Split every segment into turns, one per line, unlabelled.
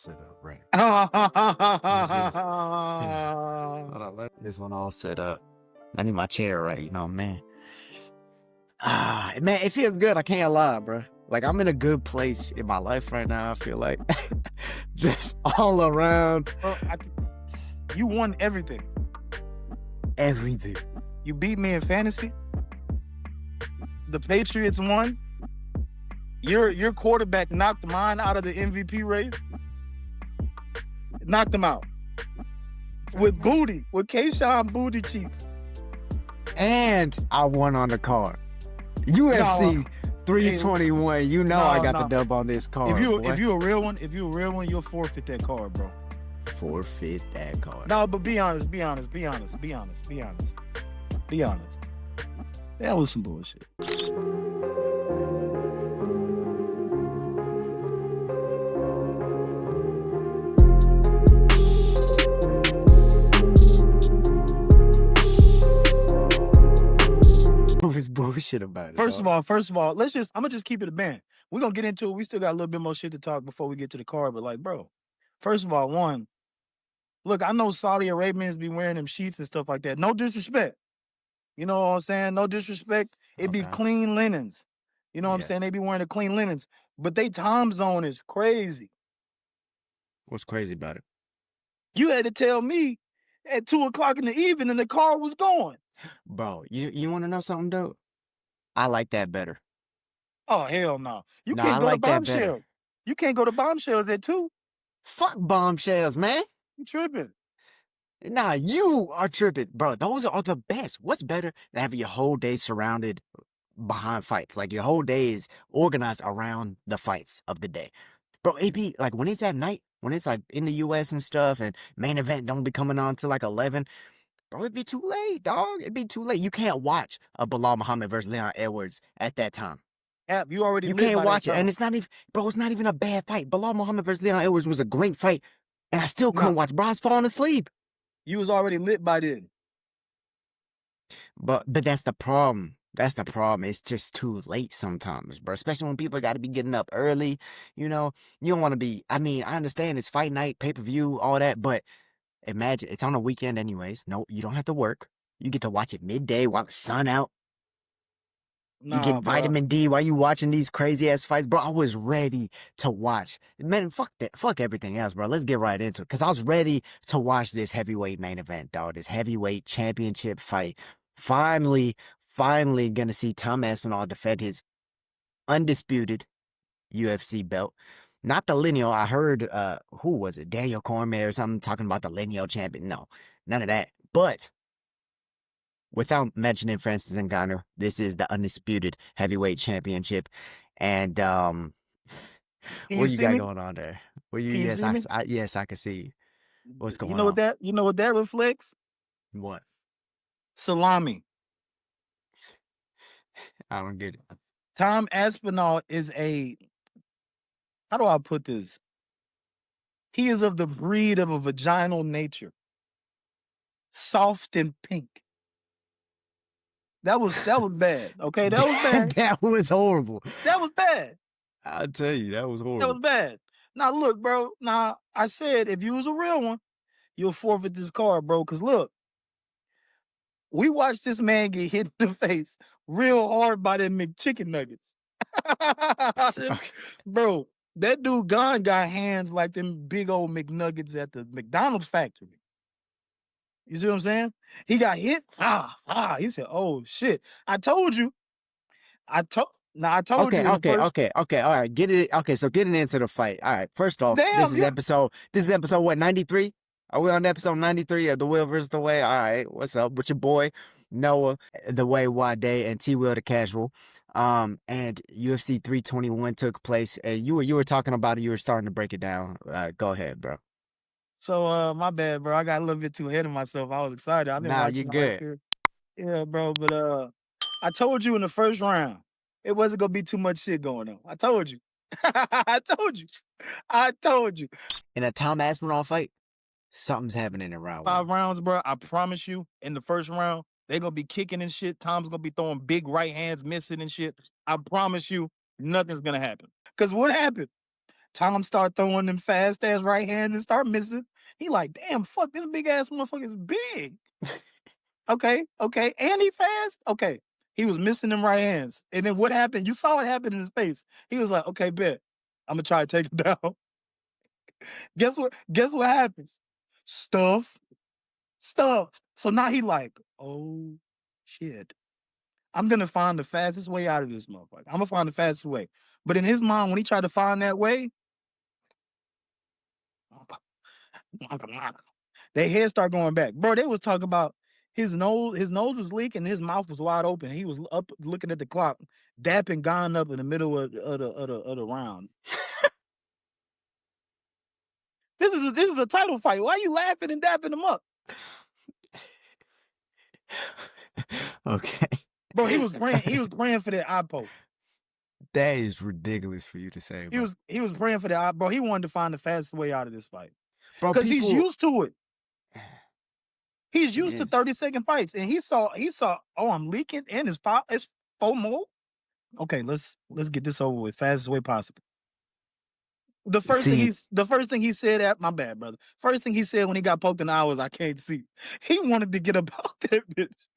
Set up, right.
Ah.
Hold on, let this one all set up. I need my chair right, you know, man. Man, it feels good. I can't lie, bro. Like, I'm in a good place in my life right now, I feel like. Just all around.
Bro, you won everything.
Everything.
You beat me in fantasy. The Patriots won. Your quarterback knocked mine out of the MVP race. Knocked him out. With Kayshawn booty cheeks.
And I won on the card. UFC 321. You know I got the dub on this card.
If you a real one, you'll forfeit that card, bro.
Forfeit that card.
No, but be honest. That was some bullshit.
It's bullshit about it.
First of all, I'm gonna just keep it a band. We're gonna get into it. We still got a little bit more shit to talk before we get to the card, but like, bro, first of all, look, I know Saudi Arabians be wearing them sheets and stuff like that. No disrespect. You know what I'm saying? No disrespect. It be clean linens. You know what I'm saying? They be wearing the clean linens. But they time zone is crazy.
What's crazy about it?
You had to tell me at 2:00 in the evening the car was going.
Bro, you want to know something, though? I like that better.
Oh, hell no. You can't go to Bombshells. You can't go to Bombshells at 2.
Fuck Bombshells, man.
You tripping.
Nah, you are tripping. Bro, those are the best. What's better than having your whole day surrounded behind fights? Like, your whole day is organized around the fights of the day. Bro, it be, like, when it's at night, when it's, like, in the U.S. and stuff, and main event don't be coming on till, like, 11, bro, it'd be too late, dog. It'd be too late. You can't watch a Bilal Muhammad versus Leon Edwards at that time.
You
can't watch it, and it's not even a bad fight. Bilal Muhammad versus Leon Edwards was a great fight, and I still couldn't watch. Bro, I was falling asleep.
You was already lit by then.
But that's the problem. That's the problem. It's just too late sometimes, bro. Especially when people got to be getting up early. You know, you don't want to be. I mean, I understand it's fight night, pay-per-view, all that, but imagine it's on a weekend anyways. No, you don't have to work. You get to watch it midday while the sun out. You get vitamin D while you watching these crazy ass fights. Bro, I was ready to watch. Man, fuck that. Fuck everything else, bro. Let's get right into it. Because I was ready to watch this heavyweight main event, dog. This heavyweight championship fight. Finally gonna see Tom Aspinall defend his undisputed UFC belt. Not the lineal. I heard, who was it? Daniel Cormier or something talking about the lineal champion. No, none of that. But without mentioning Francis Ngannou, this is the undisputed heavyweight championship. And what you got going on there? Yes, I can see what's going on.
You know what that reflects?
What?
Salami.
I don't get it.
Tom Aspinall is how do I put this? He is of the breed of a vaginal nature. Soft and pink. That was bad. Okay, that was bad.
That was horrible.
That was bad.
I'll tell you, that was horrible.
That was bad. Now look, bro. Now I said if you was a real one, you'll forfeit this card, bro. Cause look, we watched this man get hit in the face real hard by them McChicken nuggets. Bro, that dude Gane got hands like them big old McNuggets at the McDonald's factory. You see what I'm saying? He got hit. He said, "Oh shit! I told you." I told you.
Okay. All right, get it. Okay, so getting into the fight. All right. First off, this is episode what, 93? Are we on episode 93 of The Will versus The Way? All right. What's up with your boy Noah, The Way Wade, and T Will the Casual. And UFC 321 took place. And you were talking about it. You were starting to break it down. Go ahead, bro.
So, my bad, bro. I got a little bit too ahead of myself. I was excited.
You're good.
Yeah, bro. But I told you in the first round, it wasn't gonna be too much shit going on. I told you. I told you.
In a Tom Aspinall fight, something's happening in round
5 rounds, bro. I promise you. In the first round, they're gonna be kicking and shit. Tom's gonna be throwing big right hands, missing and shit. I promise you, nothing's gonna happen. Cause what happened? Tom start throwing them fast ass right hands and start missing. He like, damn, fuck, this big ass motherfucker is big. Okay, and he fast. Okay, he was missing them right hands, and then what happened? You saw what happened in his face. He was like, okay, bet, I'm gonna try to take him down. Guess what? Guess what happens? Stuff. So now he like, oh shit. I'm gonna find the fastest way out of this motherfucker. I'm gonna find the fastest way. But in his mind, when he tried to find that way, their heads start going back. Bro, they was talking about his nose was leaking, his mouth was wide open. He was up looking at the clock, dapping Gane up in the middle of the round. This is a title fight. Why are you laughing and dapping him up?
Okay.
Bro, he was praying for that eye poke.
That is ridiculous for you to say, bro.
He was praying for that eye, bro. He wanted to find the fastest way out of this fight.
Bro,
Because he's used to it. He's used to
is.
30-second fights. And he saw, oh, I'm leaking and it's 4 more. Okay, let's get this over with fastest way possible. The first thing he said at my bad, brother. First thing he said when he got poked in the eye was, I can't see. He wanted to get about that bitch.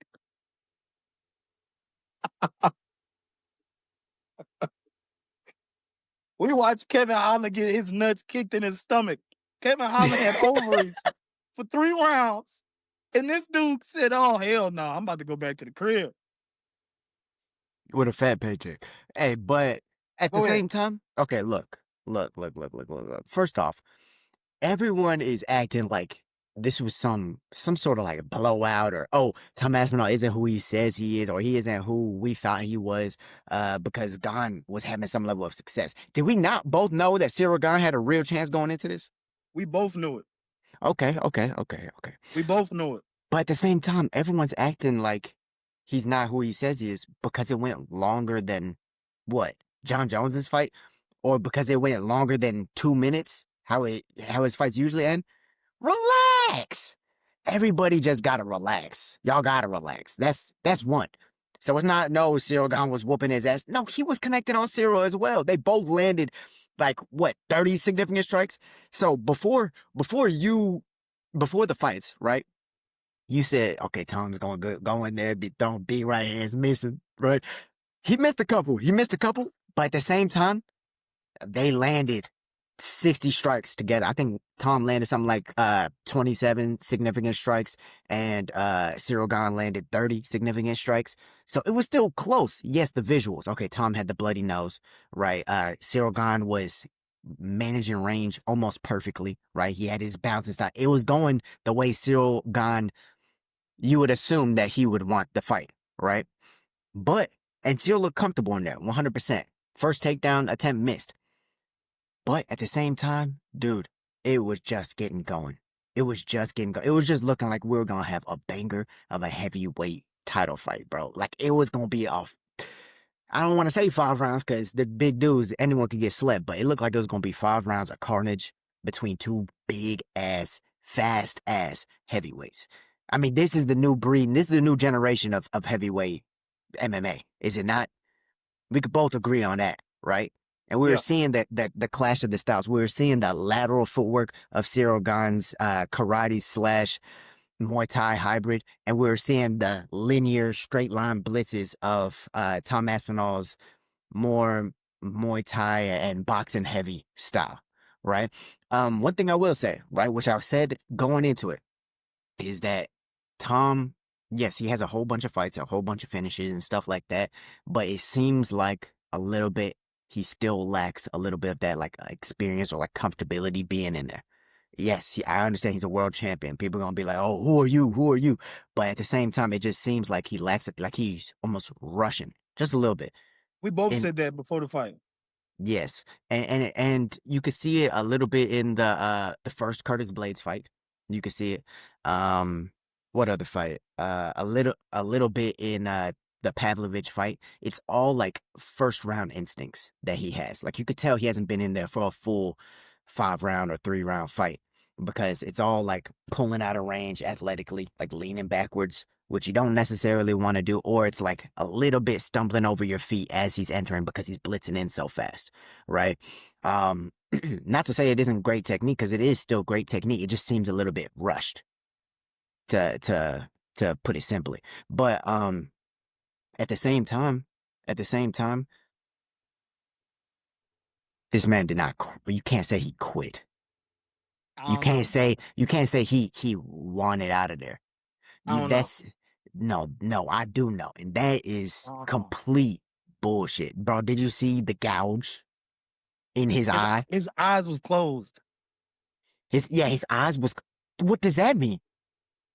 We watched Kevin Holland get his nuts kicked in his stomach. Kevin Holland had ovaries for 3 rounds. And this dude said, oh, hell no, I'm about to go back to the crib.
With a fat paycheck. Hey, but at the same time, okay, look. First off, everyone is acting like this was some sort of like blowout, or Tom Aspinall isn't who he says he is, or he isn't who we thought he was, because Gane was having some level of success. Did we not both know that Ciryl Gane had a real chance going into this?
We both knew it.
Okay.
We both knew it.
But at the same time, everyone's acting like he's not who he says he is because it went longer than what? John Jones's fight? Or because it went longer than 2 minutes? How his fights usually end? Relax. Everybody just gotta relax. Y'all gotta relax. That's one. So it's not, no, Ciryl Gane was whooping his ass. No, he was connected on Ciryl as well. They both landed like, what, 30 significant strikes? So before the fights, right? You said, okay, Tom's going to go in there, be throwing big right hands, missing, right? He missed a couple, but at the same time, they landed 60 strikes together. I think Tom landed something like 27 significant strikes, and Ciryl Gane landed 30 significant strikes. So it was still close. Yes, the visuals. Okay, Tom had the bloody nose, right? Ciryl Gane was managing range almost perfectly, right? He had his bouncing style. It was going the way Ciryl Gane, you would assume that he would want the fight, right? And Ciryl looked comfortable in there, 100%. First takedown attempt missed. But at the same time, dude, it was just getting going. It was just looking like we were going to have a banger of a heavyweight title fight, bro. Like, it was going to be off. I don't want to say 5 rounds because the big dudes, anyone could get slept, but it looked like it was going to be 5 rounds of carnage between 2 big-ass, fast-ass heavyweights. I mean, this is the new breed, and this is the new generation of heavyweight MMA, is it not? We could both agree on that, right? And we were seeing the clash of the styles. We were seeing the lateral footwork of Ciryl Gane's karate / Muay Thai hybrid, and we were seeing the linear straight line blitzes of Tom Aspinall's more Muay Thai and boxing heavy style, right? One thing I will say, right, which I said going into it, is that Tom, yes, he has a whole bunch of fights, a whole bunch of finishes and stuff like that, but it seems like a little bit, he still lacks a little bit of that like experience or like comfortability being in there. Yes, I understand he's a world champion. People are going to be like, oh, who are you? But at the same time, it just seems like he lacks it, like he's almost rushing just a little bit.
We both said that before the fight.
Yes, and you could see it a little bit in the first Curtis Blades fight. You could see it. What other fight? A little bit in the Pavlovich fight. It's all like first round instincts that he has. Like you could tell he hasn't been in there for a full 5-round or 3-round fight because it's all like pulling out of range athletically, like leaning backwards which you don't necessarily want to do, or it's like a little bit stumbling over your feet as he's entering because he's blitzing in so fast, right? Not to say it isn't great technique, because it is still great technique. It just seems a little bit rushed, to put it simply. But at the same time, this man did not. You can't say he quit.
I
You
don't know,
can't
bro.
say he wanted out of there.
I don't know.
That's no, I do know, and that is
I don't know.
complete bullshit, bro. Did you see the gouge in his eye?
His eyes was closed,
His eyes was. What does that mean?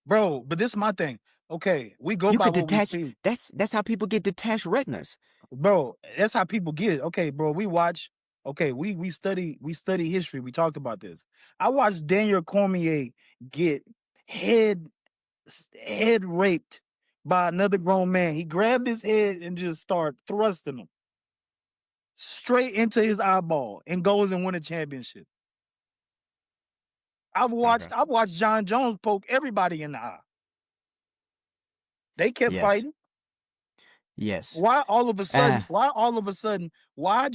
bro. But this is my thing. Okay, we go
You
by
could
what we
detach.
see,
That's how people get detached retinas.
bro. That's how people get it. Okay, bro. We watch. Okay, we study history. We talked about this. I watched Daniel Cormier get head head raped by another grown man. He grabbed his head and just started thrusting him straight into his eyeball and goes and win a championship.
Okay.
I've watched John Jones poke everybody in the eye. They kept
Yes.
fighting.
Yes.
Why all of a sudden?
Ah,
Why all of a sudden? Why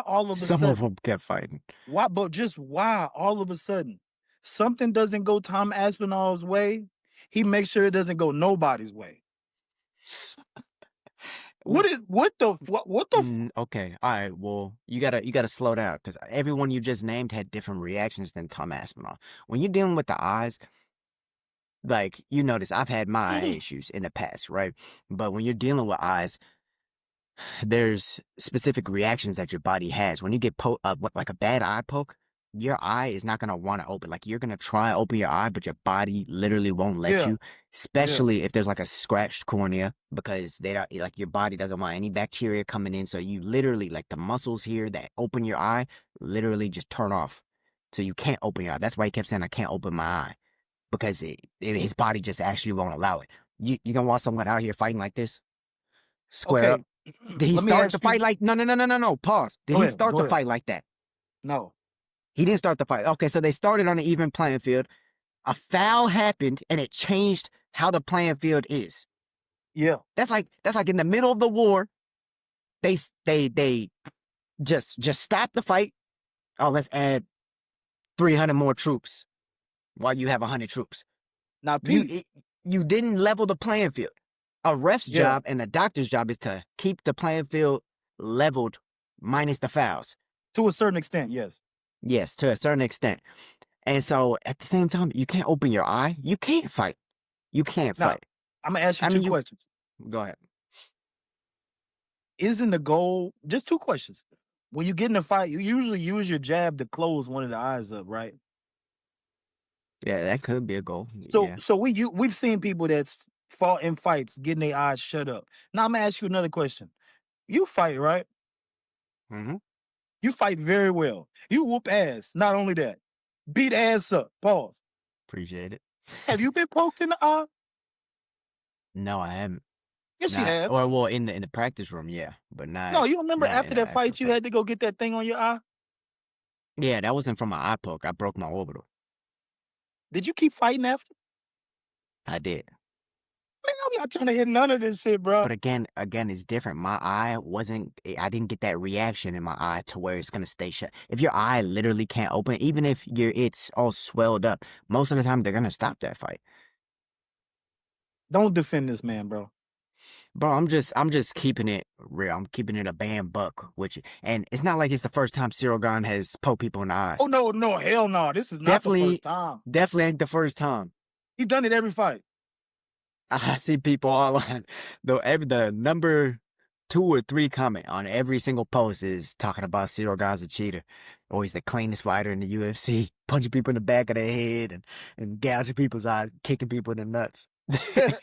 all of a
some of
sudden?
them kept fighting.
Why? But just why all of a sudden? Something doesn't go Tom Aspinall's way. He makes sure it doesn't go nobody's way.
Okay. All right. Well, you gotta slow down, because everyone you just named had different reactions than Tom Aspinall. When you're dealing with the eyes, like you notice, I've had my eye issues in the past, right? But when you're dealing with eyes, there's specific reactions that your body has. When you get like a bad eye poke, your eye is not gonna want to open. Like, you're gonna try to open your eye, but your body literally won't let
Yeah,
you.
yeah.
Especially if there's like a scratched cornea, because they don't, like, your body doesn't want any bacteria coming in. So you literally, like, the muscles here that open your eye literally just turn off. So you can't open your eye. That's why he kept saying, I can't open my eye, because his body just actually won't allow it. You gonna want someone out here fighting like this? Square up.
Okay.
Did he
Let me
start
ask
the fight
you.
like no, pause. Did
Go
he
ahead.
start
Go
the
ahead.
fight like that?
No.
He didn't start the fight. Okay, so they started on an even playing field. A foul happened and it changed how the playing field is.
Yeah.
That's like in the middle of the war, they just stop the fight. Oh, let's add 300 more troops while you have 100 troops.
Now,
You
Pete.
you didn't level the playing field. A ref's
Yeah.
job and a doctor's job is to keep the playing field leveled minus the fouls.
To a certain extent, yes.
Yes, to a certain extent. And so at the same time, you can't open your eye. You can't fight. You can't
Now,
fight.
I'm gonna ask you
I
two
mean, you
questions.
go ahead.
Isn't the goal just two questions? When you get in a fight, you usually use your jab to close one of the eyes up, right?
Yeah, that could be a goal.
So,
Yeah.
we've seen people that's fought in fights getting their eyes shut up. Now, I'm gonna ask you another question. You fight, right?
Mm-hmm.
You fight very well. You whoop ass. Not only that, beat ass up. Pause.
Appreciate it.
Have you been poked in the eye?
No, I haven't.
Yes, you
Not,
have.
or well, in the practice room, yeah, but
No,
not
you remember
not in
after
an
that
actual
fight, you
fight.
had to go get that thing on your eye.
Yeah, that wasn't from my eye poke. I broke my orbital.
Did you keep fighting after?
I did.
Man, I'm not trying to hit none of this shit, bro.
But again, it's different. My eye wasn't. I didn't get that reaction in my eye to where it's gonna stay shut. If your eye literally can't open, even if it's all swelled up, most of the time they're gonna stop that fight.
Don't defend this man, bro.
Bro, I'm just keeping it real. I'm keeping it a band buck, and it's not like it's the first time Ciryl Gane has poked people in the
Oh
eyes.
no, no, hell no. This is not the
Definitely,
first time.
definitely ain't the first time.
He done it every fight.
I see people all on the number 2 or 3 comment on every single post is talking about Ciryl Gane's a cheater, or he's the cleanest fighter in the UFC, punching people in the back of their head and gouging people's eyes, kicking people in the nuts.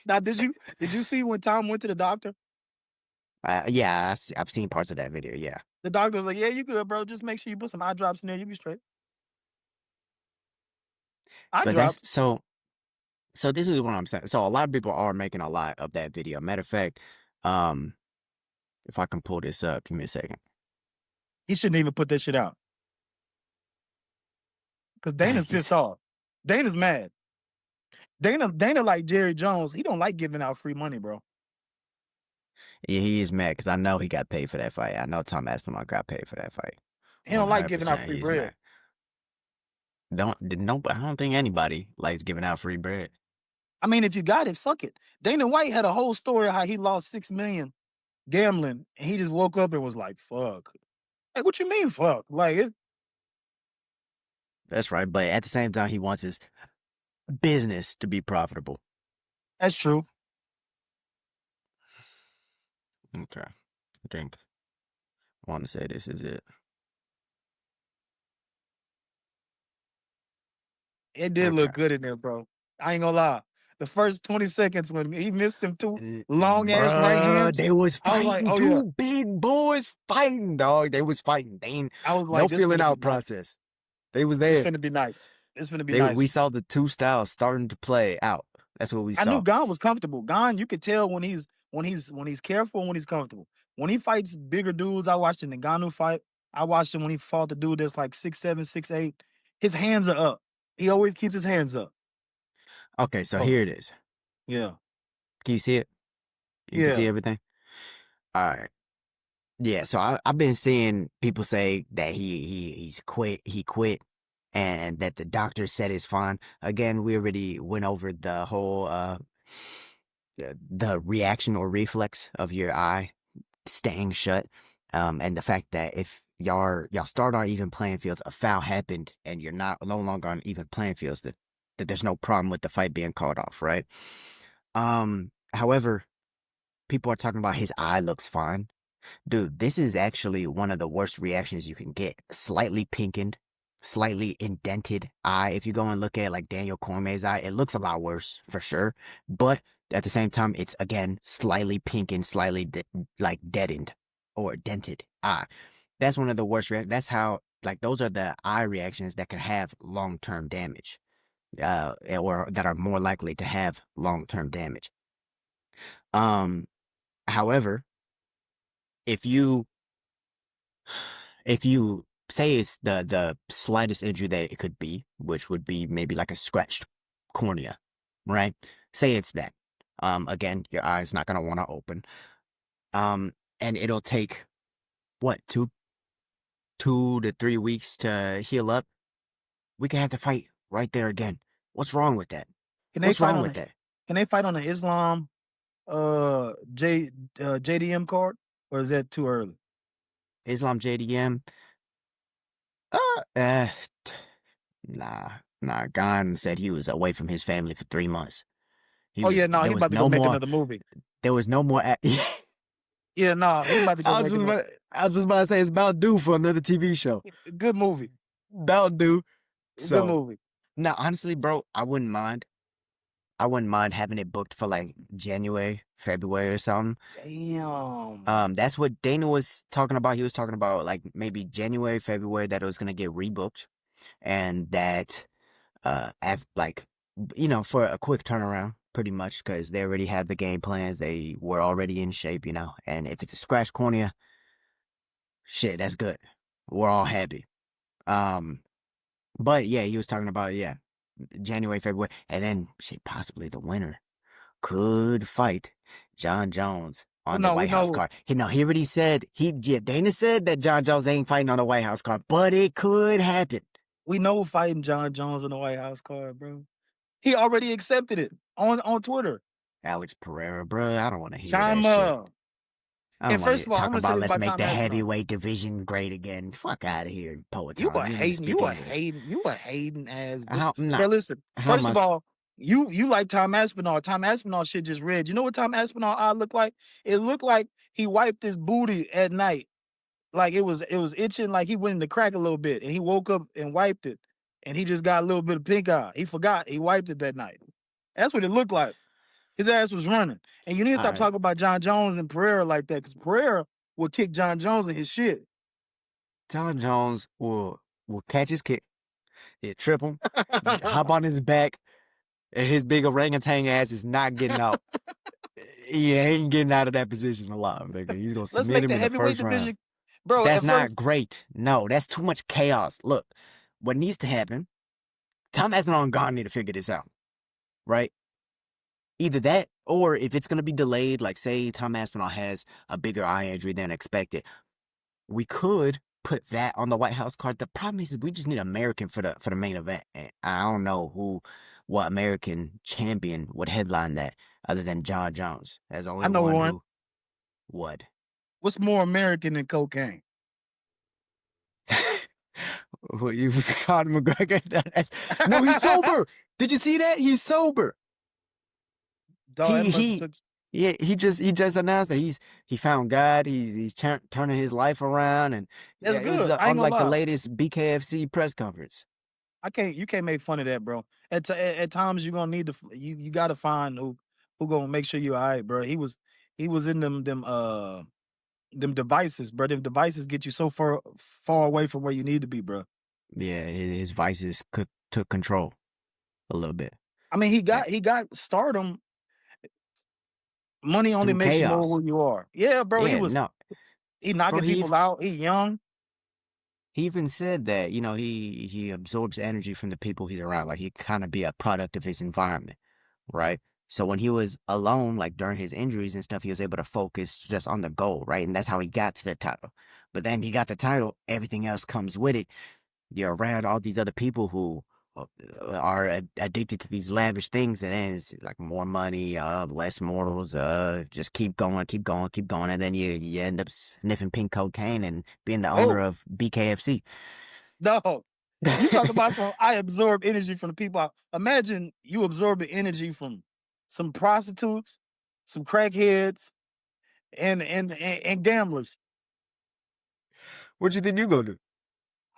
Now, did you see when Tom went to the doctor?
Yeah, I've seen parts of that video. Yeah,
The doctor was like, "Yeah, you good, bro. Just make sure you put some eye drops in there. You be straight." Eye
but that's
drops.
so. So this is what I'm saying. So a lot of people are making a lot of that video. Matter of fact, um, if I can pull this up, give me a second.
He shouldn't even put that shit out because
Dang,
Dana's pissed off. Dana's mad. Dana like Jerry Jones. He don't like giving out free money, bro.
Yeah, he is mad because I know he got paid for that fight. I know Tom Aspinall got paid for that fight.
He don't like giving out
100%
free
he's
bread.
mad. I don't think anybody likes giving out free bread.
I mean, if you got it, fuck it. Dana White had a whole story how he lost $6 million gambling, and he just woke up and was like, "Fuck." Like, what you mean, fuck? Like,
That's right. But at the same time, he wants his business to be profitable.
that's true.
Okay. I think I want to say this is it.
It did
Okay.
look good in there, bro. I ain't gonna lie. The first 20 seconds when he missed them two long ass right
Bruh,
hands,
they was
I was like,
fighting.
oh yeah.
Two big boys fighting, dog. They was fighting. They ain't
I was
no
like, this
feeling
finna be
out
nice.
process. They was
This
there.
finna be nice. This finna be
We
nice.
saw the two styles starting to play out. That's what we
I knew
saw.
Gane was comfortable. Gane, you could tell when he's careful and when he's comfortable. When he fights bigger dudes, I watched the Ngannou fight. I watched him when he fought the dude that's like 6'7", 6'8". His hands are up. He always keeps his hands up.
Okay, so
Oh,
here it is.
yeah.
Can you see it? You can see
Yeah.
everything? All right. Yeah, so I've been seeing people say that he quit, and that the doctor said it's fine. Again, we already went over the whole the reaction or reflex of your eye staying shut, and the fact that if y'all start on even playing fields, a foul happened, and you're no longer on even playing fields, that there's no problem with the fight being called off, right? However, people are talking about his eye looks fine. Dude, this is actually one of the worst reactions you can get. Slightly pinkened, slightly indented eye. If you go and look at like Daniel Cormier's eye, it looks a lot worse for sure. But at the same time, it's again slightly pinkened, slightly like deadened or dented eye. That's one of the worst reactions. That's how like those are the eye reactions that can have long-term damage, or that are more likely to have long-term damage. Um, However, if you say it's the slightest injury that it could be, which would be maybe like a scratched cornea, right? Say it's that. Again, your eye's not gonna want to open. And it'll take what, 2 to 3 weeks to heal up. We could have to fight right there again. What's wrong with that?
Can they
What's
fight
wrong
on
with
a
that?
Can they fight on an Islam JDM card, or is that too early?
Islam JDM? Uh, uh, nah. Gane said he was away from his family for 3 months.
Oh yeah, no,
There
he
was
about to go
no
make
more.
another movie.
There was no more.
Yeah, no, he about to go make another
I was just about to say it's about due for another TV show.
good movie.
About due.
Good
So
movie.
now, honestly, bro, I wouldn't mind. I wouldn't mind having it booked for like January, February or something.
Damn.
That's what Dana was talking about. He was talking about like maybe January, February that it was gonna get rebooked, and that like for a quick turnaround, pretty much, because they already have the game plans. They were already in shape, and if it's a scratch cornea, shit, that's good. We're all happy. But yeah, he was talking about, yeah, January, February, and then shit, possibly the winner could fight John Jones
Well,
on the
no, we
White House
know
card. He already said Dana said that John Jones ain't fighting on the White House card, but it could happen.
who fighting John Jones on the White House card, bro. He already accepted it on Twitter.
Alex Pereira, bro, I don't want to hear that shit.
Chima.
I don't
And
want
first
to
of all, I'm
talk
gonna say
about
this
let's
about
make
Tom
the
Aspinall.
heavyweight division great again. Fuck out of here,
You
Poetan.
a
You don't even
hating,
speak
you a
English.
hating, you a hating ass dude.
How
Bro,
not?
listen.
How
First of
much?
all, you like Tom Aspinall. Tom Aspinall shit just read. You know what Tom Aspinall eye looked like? It looked like he wiped his booty at night. Like it was itching, like he went in the crack a little bit, and he woke up and wiped it, and he just got a little bit of pink eye. He forgot he wiped it that night. That's what it looked like. His ass was running. And you need to
All
stop
right,
talking about John Jones and Pereira like that, because Pereira would kick John Jones in his shit.
John Jones will catch his kick, he'll trip him, hop on his back, and his big orangutan ass is not getting out. He ain't getting out of that position alive, nigga. He's gonna
Let's
submit
make
him
the
in the
heavyweight
first round.
division. Bro,
That's
at first,
not great. No, that's too much chaos. Look, what needs to happen? Tom Aspinall and Gane need to figure this out. right? Either that, or if it's going to be delayed, like say Tom Aspinall has a bigger eye injury than expected, we could put that on the White House card. The problem is we just need American for the main event. And I don't know what American champion would headline that other than John Jones. There's only
I know
one
one.
who would.
What's more American than cocaine?
Who you Conor McGregor? No, he's sober. Did you see that? He's sober.
Dog, that
He
must have
he
took.
yeah, he just announced that he found God. He's turning his life around, and
That's
yeah, it was
good. I ain't
on
gonna
like the
lie.
latest BKFC press conference.
You can't make fun of that, bro. At times you're gonna need to you gotta find who gonna make sure you all right, bro. He was in them devices, bro. Them devices get you so far away from where you need to be, bro.
Yeah, his vices took control a little bit.
I mean,
Yeah,
he got stardom. Money only
through
makes you know
chaos.
who you are. Yeah, bro.
Yeah, no,
He
bro.
knocking people out. He young.
He even said that he absorbs energy from the people he's around. Like he kind of be a product of his environment, right? So when he was alone, like during his injuries and stuff, he was able to focus just on the goal, right? And that's how he got to the title. But then he got the title, everything else comes with it. You're around all these other people who are addicted to these lavish things, and then it's like more money, less morals, just keep going, keep going, keep going, and then you end up sniffing pink cocaine and being the owner
Oh
of BKFC.
no. You talk about some. I absorb energy from the people. Imagine you absorbing energy from some prostitutes, some crackheads, and gamblers.
What you think you gonna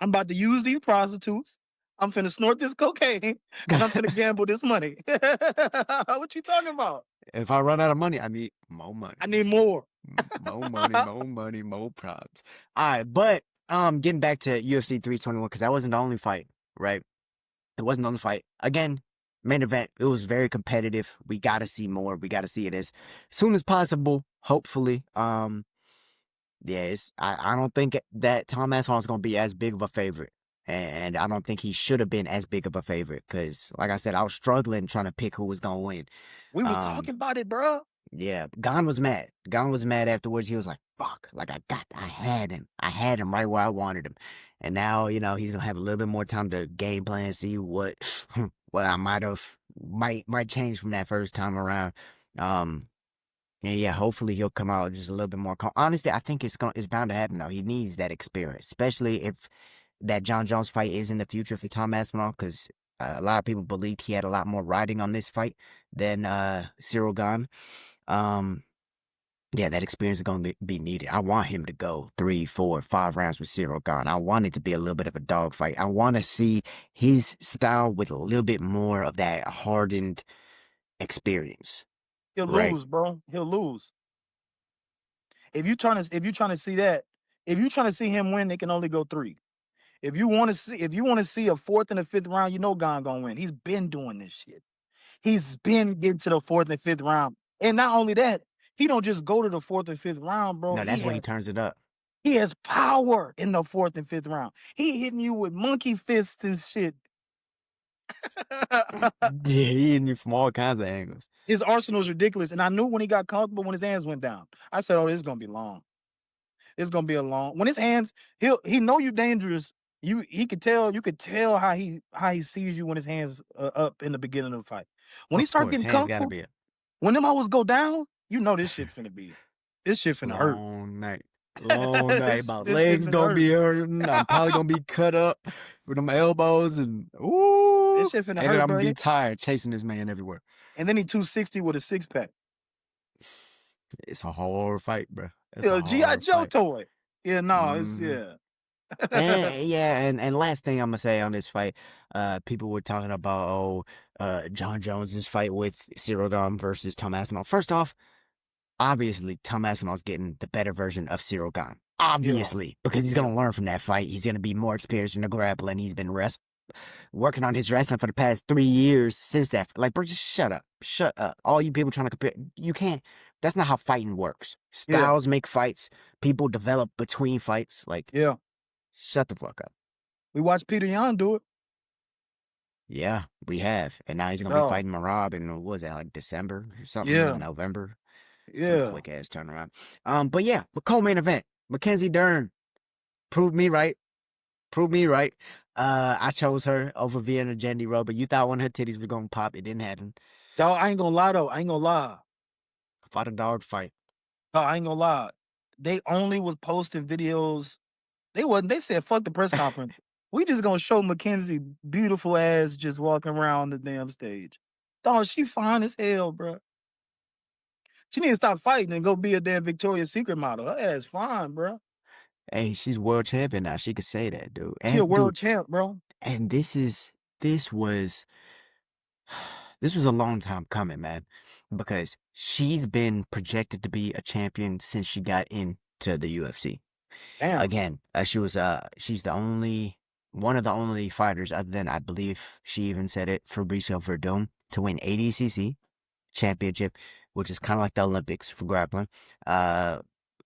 I'm about to use these prostitutes. I'm finna snort this cocaine,
do?
and I'm finna gamble this money. What you talking about?
If I run out of money, I need more
I
money.
need more.
More money, more money, more props. All right, but getting back to UFC 321 because that wasn't the only fight, right? It wasn't the only fight. Again, main event. It was very competitive. We got to see more. We got to see it as soon as possible. Hopefully, yeah. I don't think that Tom Aspinall is gonna be as big of a favorite, and I don't think he should have been as big of a favorite because, like I said, I was struggling trying to pick who was gonna win.
We was
Um,
talking about it, bro.
Yeah, Gane was mad. Gane was mad afterwards. He was like, fuck, like I had him. I had him right where I wanted him. And now, he's gonna have a little bit more time to game plan, see what what I might change from that first time around. Um and yeah, hopefully he'll come out just a little bit more calm. Honestly, I think it's bound to happen though. He needs that experience, especially if that John Jones fight is in the future for Tom Aspinall, because a lot of people believed he had a lot more riding on this fight than Ciryl Gane. Um, yeah, that experience is going to be needed. I want him to go 3, 4, 5 rounds with Ciryl Gane. I want it to be a little bit of a dogfight. I want to see his style with a little bit more of that hardened experience,
He'll
right?
lose, bro. He'll lose. If you trying to see that, if you trying to see him win, they can only go 3. If you want to see a fourth and a fifth round, you know Gon gonna win. He's been doing this shit. He's been getting to the fourth and fifth round. And not only that, he don't just go to the fourth and fifth round, bro.
No,
He
that's when he
has
turns it up.
he has power in the fourth and fifth round. He hitting you with monkey fists and shit.
Yeah, he hitting you from all kinds of angles.
His arsenal is ridiculous. And I knew when he got comfortable when his hands went down. I said, oh, this is gonna be long. It's gonna be a long. When his hands, he know you dangerous. You could tell how he sees you when his hands up in the beginning of the fight. When he
Of
start
course,
getting
hands gotta
comfortable,
be a
when them always go down, you know this shit finna hurt.
long night. Long night. My
This shit
legs
finna
gonna
hurt.
be hurting. I'm probably gonna be cut up with them elbows and
This
ooh.
shit finna
And then
hurt,
I'm gonna
bro.
be tired chasing this man everywhere.
And then he 260 with a 6-pack.
It's a hard fight, bro. It's a
Yeah, GI
hard
Joe
fight.
toy. Yeah, no, it's
hmm
yeah.
And yeah, and last thing I'm gonna say on this fight, people were talking about John Jones's fight with Ciryl Gane versus Tom Aspinall. First off, obviously Tom Aspinall's getting the better version of Ciryl Gane.
Yeah,
Obviously, because he's
yeah.
gonna learn from that fight. He's gonna be more experienced in the grappling. He's been working on his wrestling for the past 3 years since that. Like, bro, just shut up. Shut up. All you people trying to compare, you can't. That's not how fighting works.
Yeah,
Styles make fights. People develop between fights. Like,
yeah.
shut the fuck up.
We watched Peter Yan do it.
Yeah, we have. And now he's gonna be
Dog.
fighting Merab in what was that, like December or something,
Yeah.
November? Some
Yeah.
quick ass turnaround. But yeah, the co-main event. Mackenzie Dern proved me right. Proved me right. I chose her over Vienna Jandy Rowe, but you thought one of her titties was gonna pop. It didn't happen.
Dog, I ain't gonna lie though. I ain't gonna lie.
Fought a dog fight.
Dog, I ain't gonna lie. They only was posting videos. They wasn't. They said, fuck the press conference. We just gonna show Mackenzie beautiful ass just walking around the damn stage. Dog, she fine as hell, bro. She need to stop fighting and go be a damn Victoria's Secret model. Her ass fine, bro.
Hey, she's world champion now. She could say that, dude.
She a
And
world
dude,
champ, bro.
and this was this was a long time coming, man, because she's been projected to be a champion since she got into the UFC.
Damn.
Again, she's the only one of the only fighters other than I believe she even said it, Fabricio Verdum, to win ADCC championship, which is kind of like the Olympics for grappling.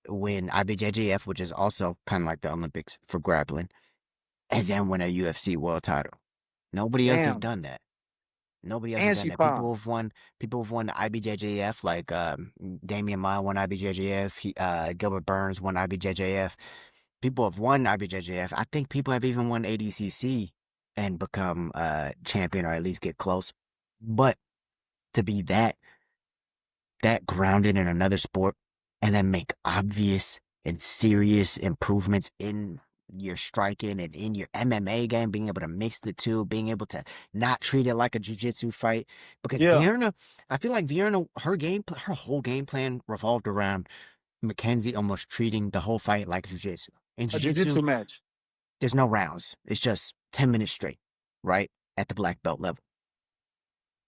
Win IBJJF, which is also kind of like the Olympics for grappling, and then win a UFC world title. Nobody else has
Damn.
done that. Nobody else has
And
done
she
that.
fine.
People have won the IBJJF, like Damian Maya won IBJJF. Gilbert Burns won IBJJF. People have won IBJJF. I think people have even won ADCC and become champion or at least get close. But to be that grounded in another sport and then make obvious and serious improvements in your striking and in your MMA game, being able to mix the two, being able to not treat it like a jiu-jitsu fight. Because
Yeah.
Vierna, I feel like Vierna, her whole game plan revolved around Mackenzie almost treating the whole fight like jiu-jitsu. In
A
jiu-jitsu,
jiu-jitsu match.
there's no rounds. It's just 10 minutes straight, right? At the black belt level.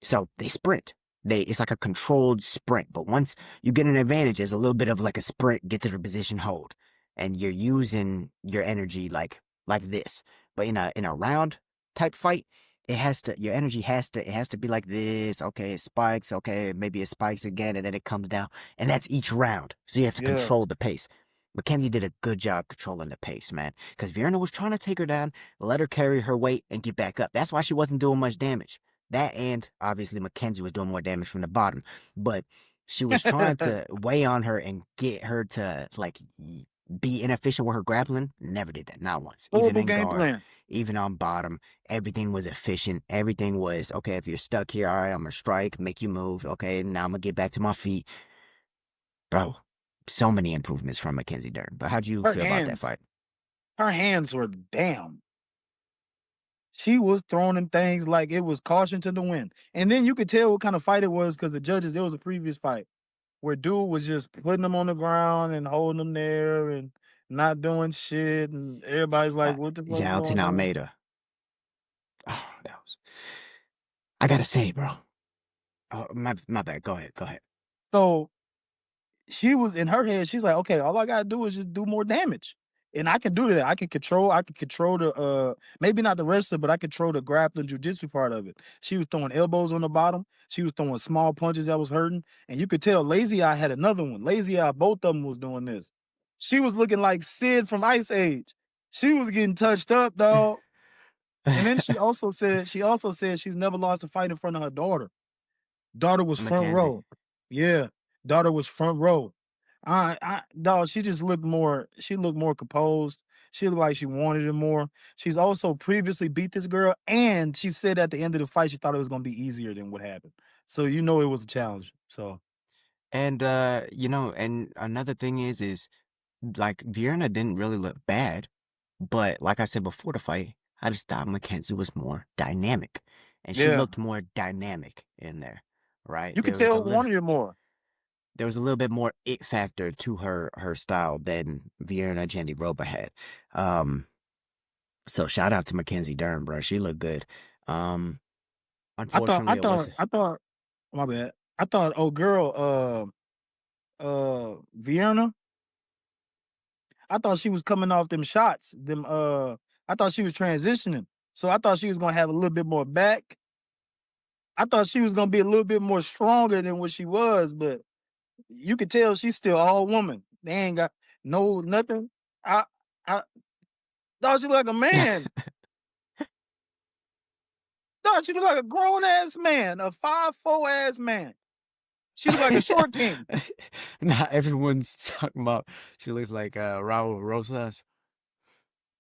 So they sprint. It's like a controlled sprint. But once you get an advantage, there's a little bit of like a sprint, get to the position, hold. And you're using your energy like this. But in a round type fight, your energy has to be like this. Okay, it spikes, okay, maybe it spikes again, and then it comes down. And that's each round. So you have to
Yeah.
control the pace. Mackenzie did a good job controlling the pace, man. Because Vierna was trying to take her down, let her carry her weight, and get back up. That's why she wasn't doing much damage. That and obviously Mackenzie was doing more damage from the bottom. But she was trying to weigh on her and get her to like be inefficient with her grappling. Never did that. Not once. Even
Horrible
in
game
guard,
plan.
even on bottom, everything was efficient. Everything was okay. If you're stuck here, all right, I'm gonna strike, make you move. Okay, now I'm gonna get back to my feet. Bro, so many improvements from Mackenzie Dern. But how'd you
Her
feel about that
hands.
fight?
Her hands were damn. She was throwing them things like it was caution to the wind. And then you could tell what kind of fight it was because the judges, there was a previous fight where dude was just putting them on the ground and holding them there and not doing shit. And everybody's like, what the fuck is
Jaltin
going on?
Almeida. Oh, that was. I gotta say, bro. Oh, my bad. Go ahead. Go ahead.
So she was in her head, she's like, okay, all I gotta do is just do more damage. And I can do that. I can control the maybe not the wrestler, but I control the grappling jujitsu part of it. She was throwing elbows on the bottom, she was throwing small punches that was hurting. And you could tell Lazy Eye had another one. Lazy Eye, both of them was doing this. She was looking like Sid from Ice Age. She was getting touched up, dog. And then she also said she's never lost a fight in front of her daughter. Daughter was front
Mackenzie.
row. Yeah, daughter was front row. Dog, she looked more composed. She looked like she wanted it more. She's also previously beat this girl, and she said at the end of the fight she thought it was gonna be easier than what happened. So you know it was a challenge. So
And and another thing is like Vierna didn't really look bad, but like I said before the fight, I just thought Mackenzie was more dynamic, and she
yeah,
looked more dynamic in there, right?
you could tell who wanted it more.
There was a little bit more it factor to her style than Vierna Jandy Roba had. Um, so shout out to Mackenzie Dern, bro. She looked good. Um, unfortunately, it wasn't.
I thought my bad. I thought oh girl, Vienna. I thought she was coming off them shots. I thought she was transitioning. So I thought she was gonna have a little bit more back. I thought she was gonna be a little bit more stronger than what she was, but you could tell she's still all woman. They ain't got no nothing. I thought she looked like a man. No, she looked like a grown ass man, a 5'4" ass man. She looked like a short king.
Nah, everyone's talking about she looks like Raul Rosas.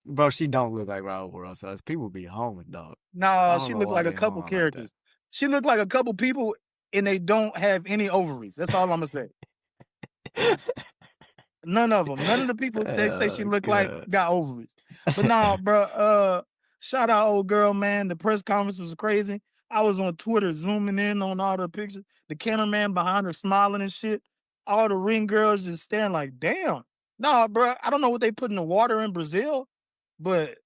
Bro, she don't look like Raul Rosas. People be homing, dog. I
Nah,
don't
she
know
looked
why
like a
they
couple
home like that.
characters. She looked like a couple people, and they don't have any ovaries. That's all I'm gonna say. None of them. None of the people they say she
Oh
looked like
god.
got ovaries. But nah, bro. Shout out old girl, man. The press conference was crazy. I was on Twitter zooming in on all the pictures. The cameraman behind her smiling and shit. All the ring girls just staring like, damn. Nah, bro. I don't know what they put in the water in Brazil, but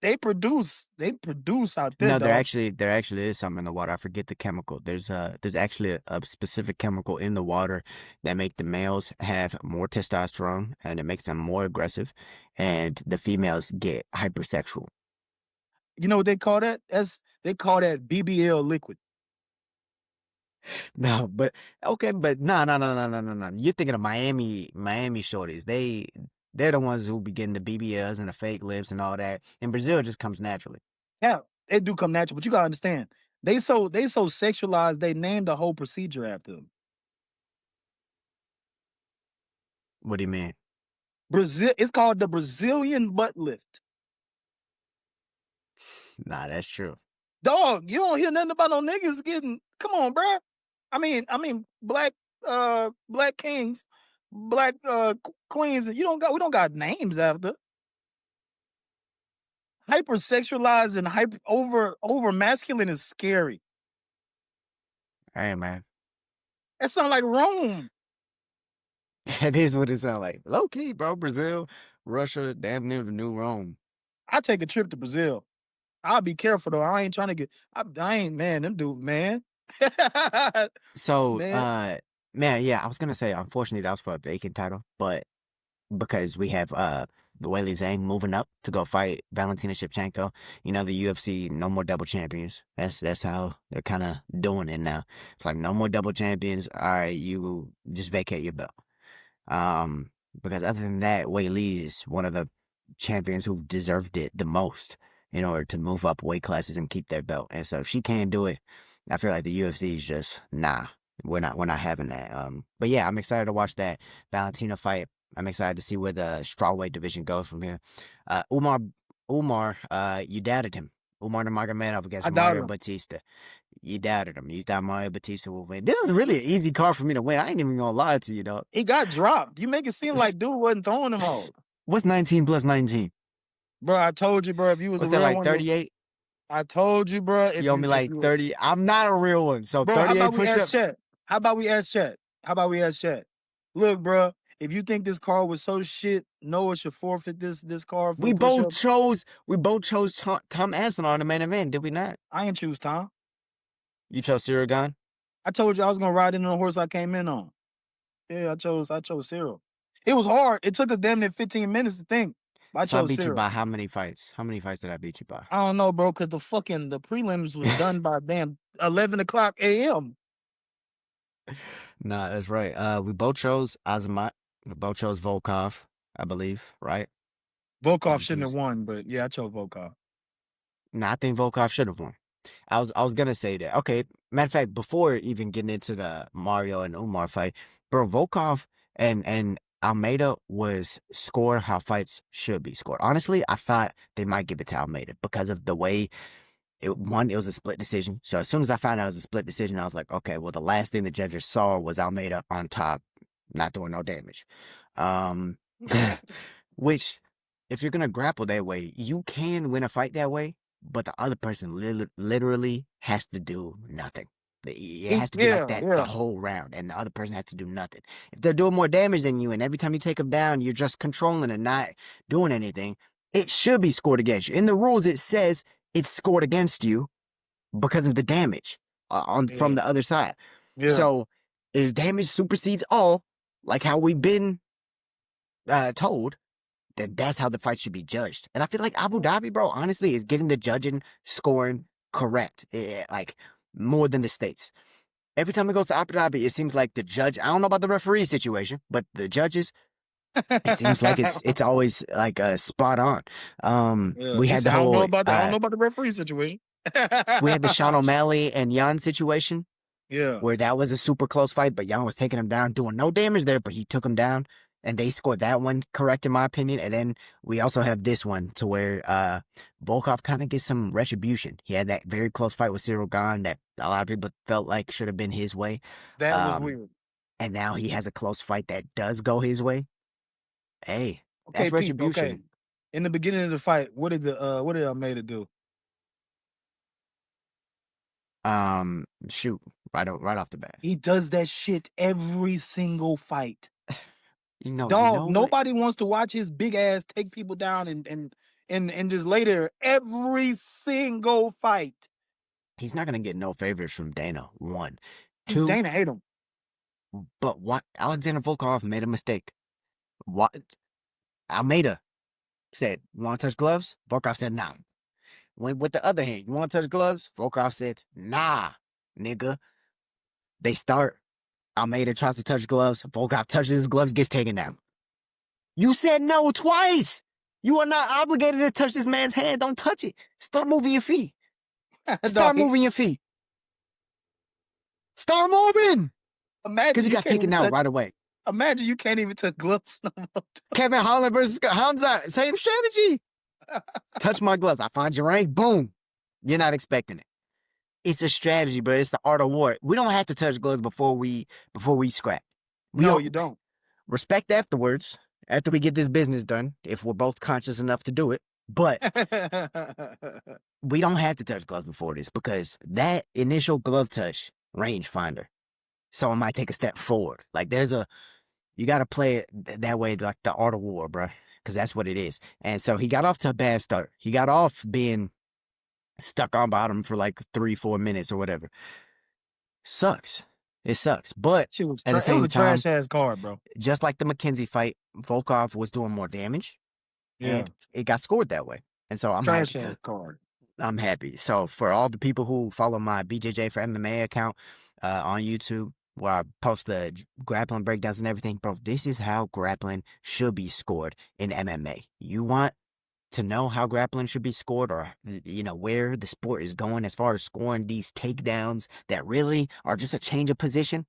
they produce. They produce out there,
No,
dog.
there actually is something in the water. I forget the chemical. There's actually a specific chemical in the water that make the males have more testosterone and it makes them more aggressive, and the females get hypersexual.
You know what they call that? They call that BBL liquid.
No, but okay, but no. You're thinking of Miami shorties. They're the ones who be getting the BBLs and the fake lips and all that. In Brazil, it just comes naturally.
Yeah, they do come natural, but you gotta understand, they so sexualized. They named the whole procedure after them.
What do you mean?
Brazil, it's called the Brazilian butt lift.
Nah, that's true.
Dog, you don't hear nothing about no niggas getting. Come on, bro. I mean, black kings, black queens. You don't got. We don't got names after. Hypersexualized and over masculine is scary.
Hey, man.
That sounds like Rome.
That is what it sounds like. Low key, bro. Brazil, Russia, damn near the new Rome.
I take a trip to Brazil. I'll be careful though. I ain't trying to get. I ain't man. Them dude, man.
So,
man,
man, yeah, I was gonna say, unfortunately, that was for a vacant title, but because we have Weili Zhang moving up to go fight Valentina Shevchenko, you know, the UFC, no more double champions. That's how they're kind of doing it now. It's like no more double champions. All right, you just vacate your belt. Because other than that, Weili is one of the champions who deserved it the most in order to move up weight classes and keep their belt. And so if she can't do it, I feel like the UFC is just nah. We're not having that. But yeah, I'm excited to watch that Valentina fight. I'm excited to see where the strawweight division goes from here. Umar, you doubted him. Umar Nurmagomedov against
I doubt
Mario
him.
Bautista. You doubted him. You thought Mario Bautista would win. This is really an easy card for me to win. I ain't even gonna lie to you, dog.
He got dropped. You make it seem like dude wasn't throwing him all.
What's 19 plus 19?
Bro, I told you, bro. If you was
What's
a
that,
real
like
one,
38?
I told you, bro.
You owe me like 30. I'm not a real one. So
Bro, how
38
about we ask
push-ups.
Chat? How about we ask Chat? Look, bro. If you think this card was so shit, Noah should forfeit this card for
We
the
both
push-up.
chose Tom Aspinall in the main event, did we not?
I ain't choose Tom.
You chose Ciryl Gane?
I told you I was gonna ride in on the horse I came in on. Yeah, I chose Ciryl. It was hard. It took us damn near 15 minutes to think. But I
So I
chose
beat you
Ciryl.
by how many fights? How many fights did I beat you by?
I don't know, bro, because the prelims was done by damn 11 o'clock a.m.
Nah, that's right. We both chose Azamat. We both chose Volkov, I believe, right?
Volkov shouldn't have won, but yeah, I chose Volkov.
Nah, I think Volkov should have won. I was gonna say that. Okay, matter of fact, before even getting into the Mario and Umar fight, bro, Volkov and Almeida was scored how fights should be scored. Honestly, I thought they might give it to Almeida because of the way it was a split decision. So as soon as I found out it was a split decision, I was like, okay, well, the last thing the judges saw was Almeida on top, not doing no damage. Which, if you're gonna grapple that way, you can win a fight that way, but the other person literally has to do nothing. It has to be like that the whole round, and the other person has to do nothing. If they're doing more damage than you, and every time you take them down, you're just controlling and not doing anything, it should be scored against you. In the rules, it says it's scored against you because of the damage from the other side.
Yeah.
So if damage supersedes all, like how we've been told, then that's how the fight should be judged. And I feel like Abu Dhabi, bro, honestly, is getting the judging scoring correct, like more than the States. Every time it goes to Abu Dhabi, it seems like the judge, I don't know about the referee situation, but the judges, it seems like it's always like spot on. We had the
I don't
whole
know about the referee situation.
We had the Sean O'Malley and Jan situation
Yeah.
where that was a super close fight, but Jan was taking him down, doing no damage there, but he took him down, and they scored that one correct in my opinion. And then we also have this one to where Volkov kind of gets some retribution. He had that very close fight with Ciryl Gane that a lot of people felt like should have been his way.
That was weird.
And now he has a close fight that does go his way. Hey,
Okay,
that's
Pete,
retribution.
okay. In the beginning of the fight, what did Almeida do?
Shoot, right off the bat.
He does that shit every single fight.
You know
Dog,
what?
nobody wants to watch his big ass take people down and just lay there every single fight.
He's not gonna get no favors from Dana. 1, 2.
Dana hate him.
But what? Alexander Volkov made a mistake. What? Almeida said, "You want to touch gloves?" Volkov said, "Nah." Went with the other hand. "You want to touch gloves?" Volkov said, "Nah, nigga." They start. Almeida tries to touch gloves. Volkov touches his gloves, gets taken down. You said no twice. You are not obligated to touch this man's hand. Don't touch it. Start moving your feet. Start moving your feet. Start moving. Because he got taken out right away.
Imagine you can't even touch gloves no more.
Kevin Holland versus Hamza. Same strategy. Touch my gloves. I find your range. Boom. You're not expecting it. It's a strategy, but it's the art of war. We don't have to touch gloves before we scrap.
No, you don't.
Respect afterwards, after we get this business done, if we're both conscious enough to do it. But we don't have to touch gloves before this because that initial glove touch, rangefinder. Someone might take a step forward. Like you got to play it that way, like the art of war, bro, because that's what it is. And so he got off to a bad start. He got off being stuck on bottom for like 3-4 minutes or whatever. Sucks. It sucks. But at the same time,
it was a trash ass card, bro.
Just like the Mackenzie fight, Volkov was doing more damage.
Yeah.
And it got scored that way. And so I'm
trash
happy.
Ass card.
I'm happy. So for all the people who follow my BJJ for MMA account on YouTube, where I post the grappling breakdowns and everything, bro, this is how grappling should be scored in MMA. You want to know how grappling should be scored, or where the sport is going as far as scoring these takedowns that really are just a change of position,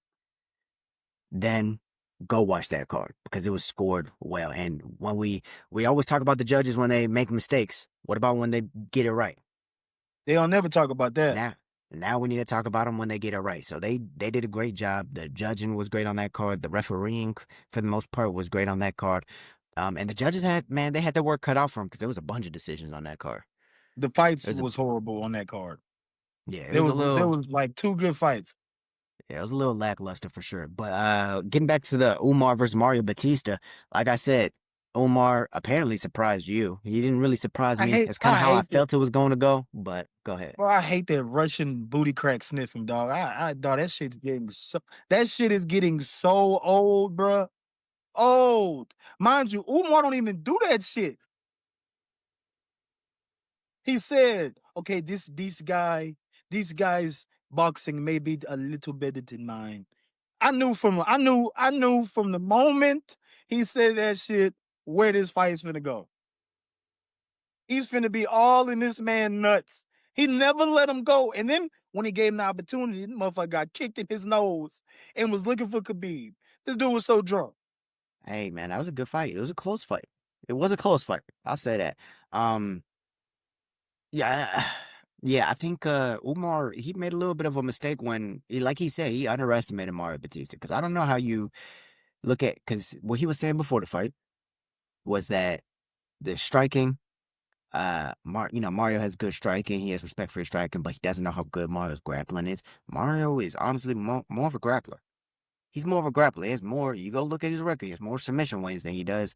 then go watch that card because it was scored well. And when we always talk about the judges when they make mistakes, what about when they get it right?
They don't never talk about that.
Now we need to talk about them when they get it right. So they did a great job. The judging was great on that card. The refereeing, for the most part, was great on that card. And the judges they had their work cut out for them because there was a bunch of decisions on that card.
The fights was horrible on that card.
Yeah,
there was like 2 good fights.
Yeah, it was a little lackluster for sure. But getting back to the Umar versus Mario Bautista, like I said, Umar apparently surprised you. He didn't really surprise me. It's kind of how I felt it was going to go, but go ahead.
Well, I hate that Russian booty crack sniffing, dog. Dog, that shit is getting so old, bruh. Old. Mind you, Umar don't even do that shit. He said, okay, these guys boxing may be a little better than mine. I knew from the moment he said that shit where this fight is finna go. He's finna be all in this man nuts. He never let him go. And then when he gave him the opportunity, the motherfucker got kicked in his nose and was looking for Khabib. This dude was so drunk.
Hey, man, that was a good fight. It was a close fight. It was a close fight. I'll say that. Yeah, I think Umar, he made a little bit of a mistake when, like he said, he underestimated Mario Bautista. Because I don't know how you look at, because what he was saying before the fight was that the striking, Mario has good striking. He has respect for his striking, but he doesn't know how good Mario's grappling is. Mario is honestly more of a grappler. He's more of a grappler. He has more, you go look at his record, he has more submission wins than he does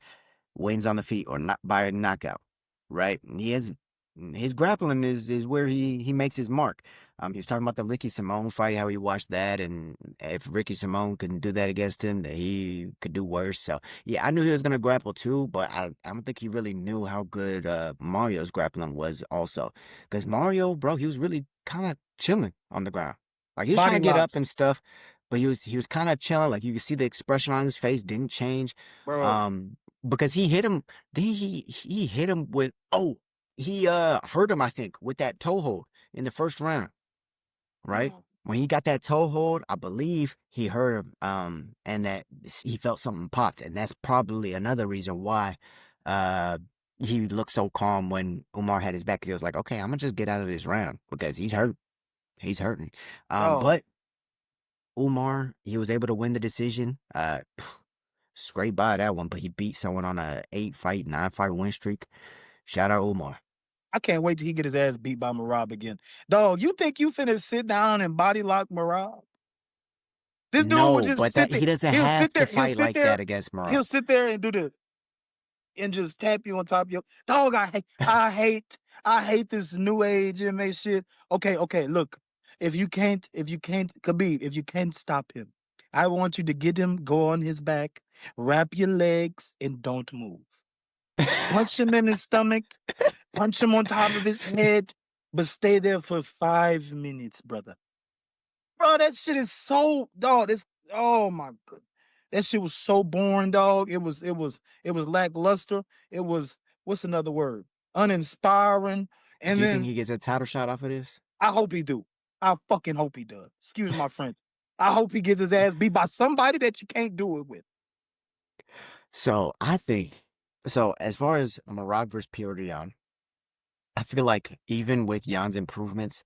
wins on the feet or not by a knockout, right? And his grappling is where he makes his mark. He was talking about the Ricky Simone fight, how he watched that, and if Ricky Simone couldn't do that against him, that he could do worse. So yeah, I knew he was gonna grapple too, but I don't think he really knew how good Mario's grappling was also. Because Mario, bro, he was really kind of chilling on the ground. Like he was trying to get up and stuff, but he was kind of chilling. Like you could see the expression on his face didn't change.
Bro.
Because he hit him, then he hit him with he hurt him, I think, with that toe hold in the first round, right? When he got that toe hold, I believe he hurt him, and that he felt something popped, and that's probably another reason why he looked so calm when Umar had his back. 'Cause he was like, okay, I'm gonna just get out of this round because he's hurt. He's hurting.
Dog,
But Umar, he was able to win the decision. Scraped by that one, but he beat someone on a 8-fight, 9-fight win streak. Shout out Umar.
I can't wait till he get his ass beat by Merab again. Dog, you think you finna sit down and body lock Merab? This dude will
No,
just
but
sit
that
there.
he doesn't
He'll
have
sit
to
there. He'll
fight
sit
like
there.
that against Merab.
He'll sit there and do this and just tap you on top of your dog. I hate this new age MMA shit. Okay, look. If you can't, Khabib, if you can't stop him, I want you to get him, go on his back, wrap your legs, and don't move. Punch him in his stomach, punch him on top of his head, but stay there for 5 minutes, brother. Bro, that shit is so dog. This oh my god. That shit was so boring, dog. It was lackluster. It was what's another word? Uninspiring.
Do
And
you think
then
he gets a title shot off of this?
I hope he do. I fucking hope he does. Excuse my French. I hope he gets his ass beat by somebody that you can't do it with.
So I think so. As far as Merab versus Petr Yan, I feel like even with Yan's improvements,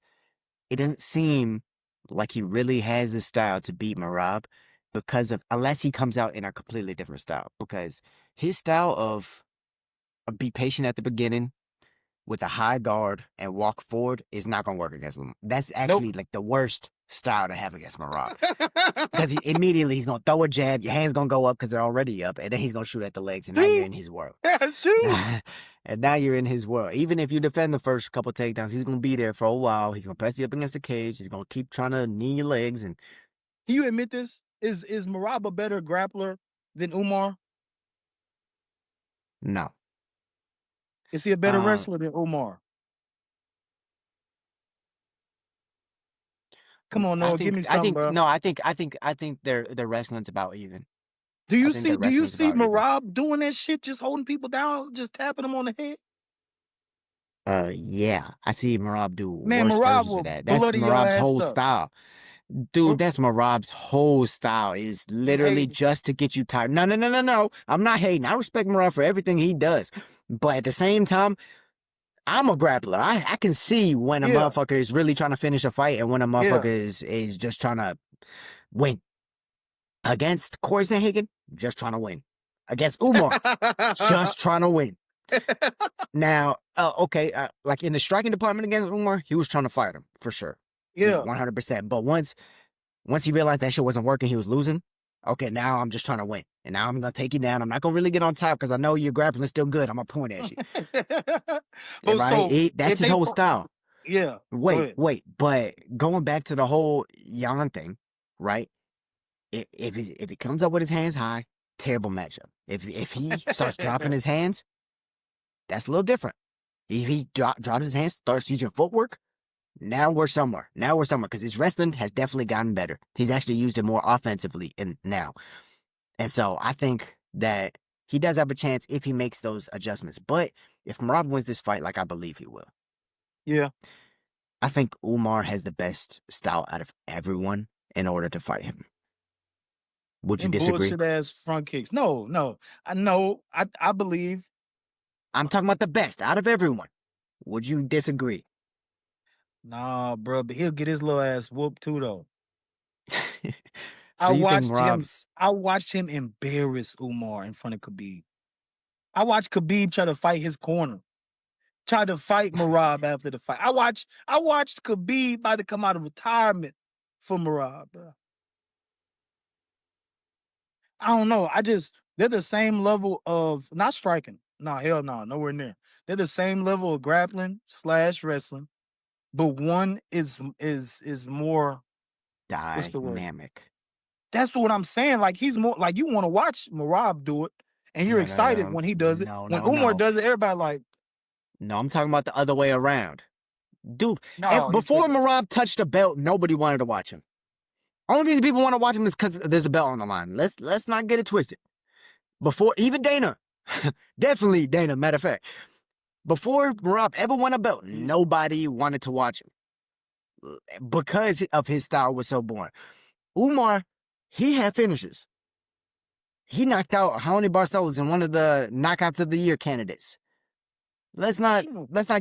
it doesn't seem like he really has the style to beat Merab because of unless he comes out in a completely different style. Because his style of be patient at the beginning with a high guard and walk forward is not gonna work against him. That's
Nope.
actually like the worst style to have against Merab. Because he's gonna throw a jab, your hands gonna go up because they're already up, and then he's gonna shoot at the legs, and now you're
Shoot.
in his world.
Yeah, shoot.
And now you're in his world. Even if you defend the first couple takedowns, he's gonna be there for a while. He's gonna press you up against the cage. He's gonna keep trying to knee your legs. And
Can you admit this? Is Merab a better grappler than Umar?
no,
Is he a better
um,
wrestler than Umar? Come on,
I
Noah, give
think,
me
I
something,
think,
bro.
no, I think their wrestling's about even.
Do
I
you
think their
see? Do you
wrestling's
see
about even.
Merab doing that shit, just holding people down, just tapping them on the head?
Yeah, I see Merab do
Man,
worse
Merab
versions of
will
that. That's
bloody your
Merab's
ass
whole
up.
style. Dude, that's Merab's whole style is
You
literally
hate?
just to get you tired. No, no, no, no, no. I'm not hating. I respect Merab for everything he does. But at the same time, I'm a grappler. I can see when a
Yeah,
motherfucker is really trying to finish a fight and when a motherfucker
yeah.
is just trying to win. Against Corey Sanhagen, just trying to win. Against Umar, just trying to win. Now, okay, like in the striking department against Umar, he was trying to fight him for sure,
Yeah.
100%. But once he realized that shit wasn't working, he was losing. Okay, now I'm just trying to win, and now I'm gonna take you down. I'm not gonna really get on top because I know your grappling's still good. I'm gonna point at you,
But
right?
so
That's
if
his
they,
whole style.
yeah, go
Wait,
ahead.
wait, but going back to the whole Jan thing, right? If he comes up with his hands high, terrible matchup. If he starts dropping his hands, that's a little different. If he drops his hands, starts using footwork, now we're somewhere. Now we're somewhere because his wrestling has definitely gotten better. He's actually used it more offensively now. And so I think that he does have a chance if he makes those adjustments. But if Merab wins this fight, like I believe he will,
Yeah.
I think Umar has the best style out of everyone in order to fight him. Would you
And
disagree?
bullshit ass front kicks. No. I know. I believe.
I'm talking about the best out of everyone. Would you disagree?
Nah, bro, but he'll get his little ass whooped too, though. I
So you think
watched him.
Merab's
I watched him embarrass Umar in front of Khabib. I watched Khabib try to fight his corner. Try to fight Merab after the fight. I watched Khabib about to come out of retirement for Merab, bro. I don't know. They're the same level of not striking. No, hell no, nowhere near. They're the same level of grappling slash wrestling, but one is more. What's the word?
dynamic?
That's what I'm saying. Like he's more like you want to watch Merab do it, and you're
No, no,
excited
no,
when he does it.
no,
When
no,
Umar
no.
does it, everybody like,
No, I'm talking about the other way around. Dude,
no, you
before
tripping.
Merab touched the belt, nobody wanted to watch him. Only reason people want to watch him is because there's a belt on the line. Let's not get it twisted. Before even Dana, definitely Dana. Matter of fact, Before Merab ever won a belt, nobody wanted to watch him because of his style was so boring. Umar, he had finishes. He knocked out Raoni Barcelos in one of the knockouts of the year candidates. Let's not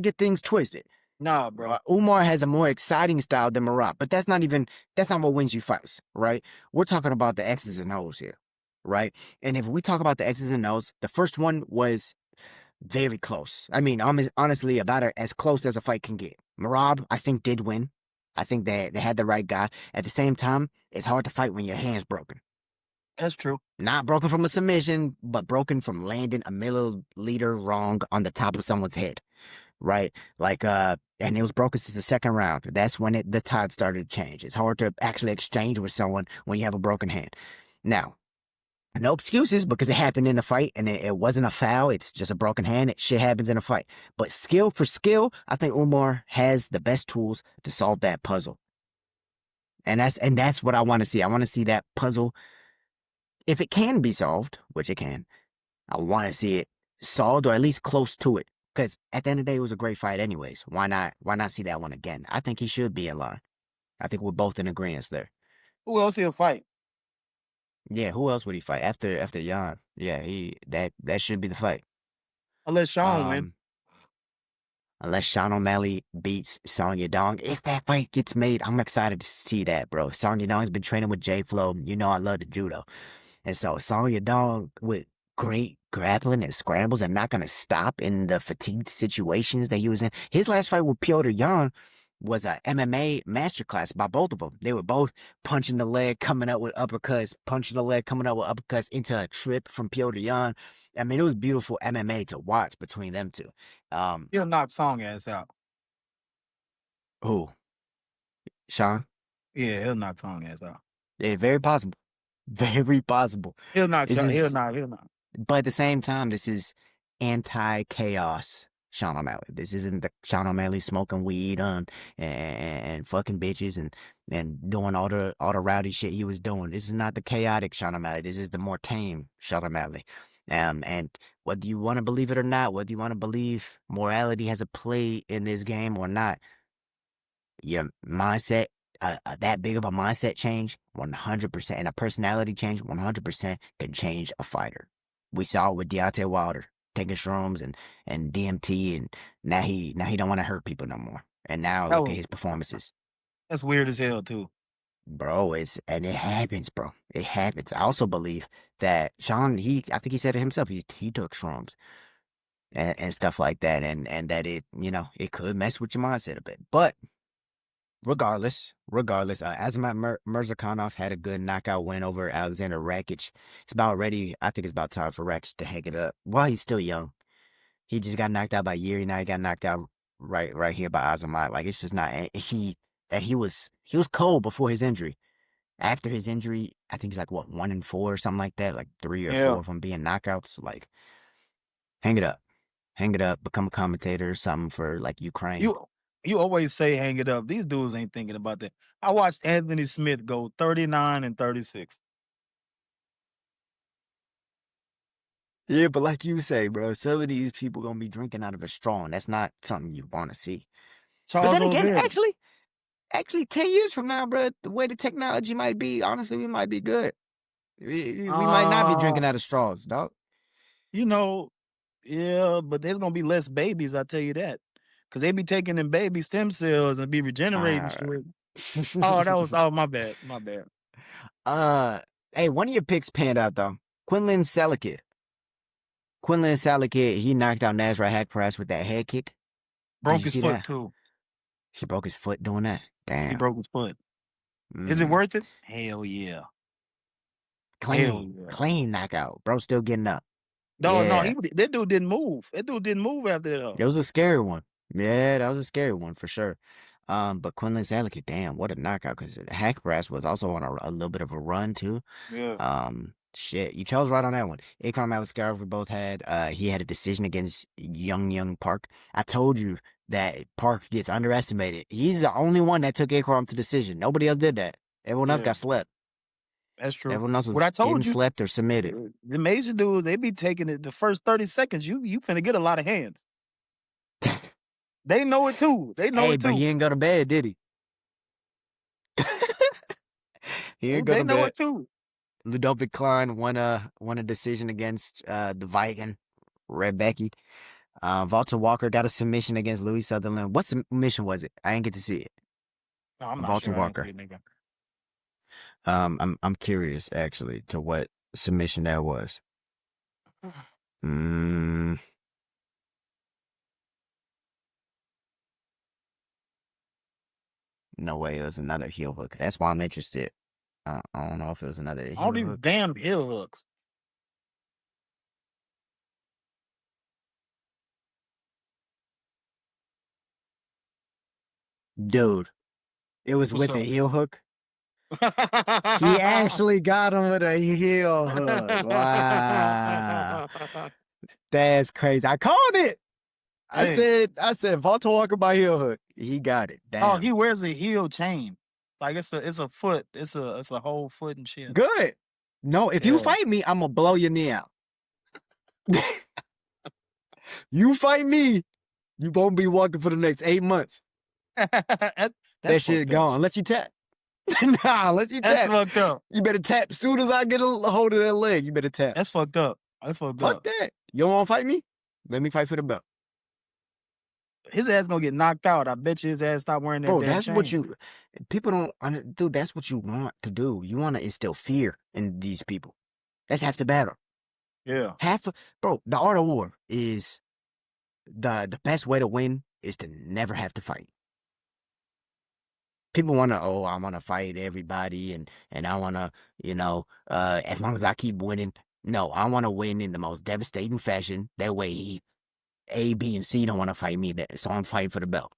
get things twisted.
Nah, bro.
Umar has a more exciting style than Merab, but that's not what wins you fights, right? We're talking about the X's and O's here, right? And if we talk about the X's and O's, the first one was very close. I mean, honestly, about as close as a fight can get. Merab, I think, did win. I think they had the right guy. At the same time, it's hard to fight when your hand's broken.
That's true.
Not broken from a submission, but broken from landing a milliliter wrong on the top of someone's head, right? Like, and it was broken since the second round. That's when the tide started to change. It's hard to actually exchange with someone when you have a broken hand. Now, no excuses because it happened in a fight and it wasn't a foul. It's just a broken hand. Shit happens in a fight. But skill for skill, I think Umar has the best tools to solve that puzzle. And that's what I want to see. I want to see that puzzle. If it can be solved, which it can, I want to see it solved or at least close to it. Because at the end of the day, it was a great fight anyways. Why not see that one again? I think he should be in line. I think we're both in agreement there.
Who else he'll fight?
Yeah, who else would he fight after Jan? Yeah, that should be the fight.
Unless Sean win.
Unless Sean O'Malley beats Song Yadong. If that fight gets made, I'm excited to see that, bro. Song Yadong's been training with J-Flow. You know I love the judo. And so Song Yadong with great grappling and scrambles and not going to stop in the fatigued situations that he was in. His last fight with Piotr Jan was a MMA masterclass by both of them. They were both punching the leg, coming up with uppercuts, into a trip from Piotr Jan. I mean, it was beautiful MMA to watch between them two.
He'll knock Song ass out.
Who? Sean?
Yeah, he'll knock Song ass out.
Yeah, very possible. Very possible.
He'll knock Sean. He'll knock.
But at the same time, this is anti-chaos Sean O'Malley. This isn't the Sean O'Malley smoking weed and fucking bitches and doing all the rowdy shit he was doing. This is not the chaotic Sean O'Malley. This is the more tame Sean O'Malley. And whether you want to believe it or not, whether you want to believe morality has a play in this game or not, your mindset, that big of a mindset change, 100%, and a personality change, 100% can change a fighter. We saw it with Deontay Wilder taking shrooms and DMT, and now he don't want to hurt people no more. And now look at his performances.
That's weird as hell too,
bro. It happens, bro. It happens. I also believe that Sean, I think he said it himself. He took shrooms and stuff like that, and that it could mess with your mindset a bit, but. Regardless, Azamat Murzakanov had a good knockout win over Alexander Rakic. I think it's about time for Rakic to hang it up. Well, he's still young. He just got knocked out by Yuri. Now he got knocked out right here by Azamat. Like, it's just not, he was cold before his injury. After his injury, I think he's like, 1-4 or something like that, like 3 or 4 from being knockouts. Like, hang it up, become a commentator or something for like Ukraine.
You always say hang it up. These dudes ain't thinking about that. I watched Anthony Smith go 39-36.
Yeah, but like you say, bro, some of these people gonna be drinking out of a straw, and that's not something you want to see. But then again, actually, 10 years from now, bro, the way the technology might be, honestly, we might be good. We might not be drinking out of straws, dog.
Yeah, but there's gonna be less babies, I tell you that. Because they be taking them baby stem cells and be regenerating shit. My bad.
Hey, one of your picks panned out, though. Quinlan Salakid, he knocked out Nasrat Haqparast with that head kick.
Broke his foot, too.
He broke his foot doing that? Damn.
He broke his foot. Is it worth it? Hell yeah.
Clean knockout. Bro still getting up.
No, that dude didn't move. That dude didn't move after that.
It was a scary one. Yeah, that was a scary one for sure. But Quinlan Salakid, damn, what a knockout, because Haqparast was also on a little bit of a run, too.
Yeah.
Shit, you chose right on that one. Ikram Aliskerov, we both had. He had a decision against Young Park. I told you that Park gets underestimated. He's the only one that took Ikram to decision. Nobody else did that. Everyone else got slept.
That's true.
Everyone else was getting slept or submitted.
The major dudes, they be taking it the first 30 seconds. You finna get a lot of hands. They know it too. They know
Hey,
it
but
too.
he didn't go to bed, did he? He didn't go
They
to
know
bed.
it too.
Ludovic Klein won a decision against the Viking, Rebecca. Valter Walker got a submission against Louis Sutherland. What submission was it? I didn't get to see it.
No, I'm not
Valter
sure. I ain't
Walker.
seen it, nigga.
I'm curious actually to what submission that was. No way, it was another heel hook. That's why I'm interested. I don't know if it was another heel
All these
hook.
damn heel hooks.
Dude, it was
What's
with a
up?
heel hook. He actually got him with a heel hook. Wow. That's crazy. I called it. I
Hey.
said Volta Walker by heel hook. He got it. Damn.
Oh, he wears a heel chain. Like it's a foot. It's a whole foot and shit.
Good. No, if you
Yeah.
fight me, I'm gonna blow your knee out. You fight me, you won't be walking for the next 8 months.
That's
That shit
fucked up.
gone. Unless you tap. Nah, unless you
That's
tap.
fucked up.
You better tap. As soon as I get a hold of that leg, you better tap.
That's fucked up. That's fucked
Fuck
up.
that. You don't want to fight me? Let me fight for the belt.
His ass gonna get knocked out. I bet you his ass stop wearing that
Bro,
damn
that's
chain.
what you... People don't... Dude, that's what you want to do. You want to instill fear in these people. That's half the battle.
Yeah.
Bro, the art of war is... The best way to win is to never have to fight. People want to, I want to fight everybody and I want to, as long as I keep winning. No, I want to win in the most devastating fashion. That way, A, B, and C don't want to fight me, so I'm fighting for the belt.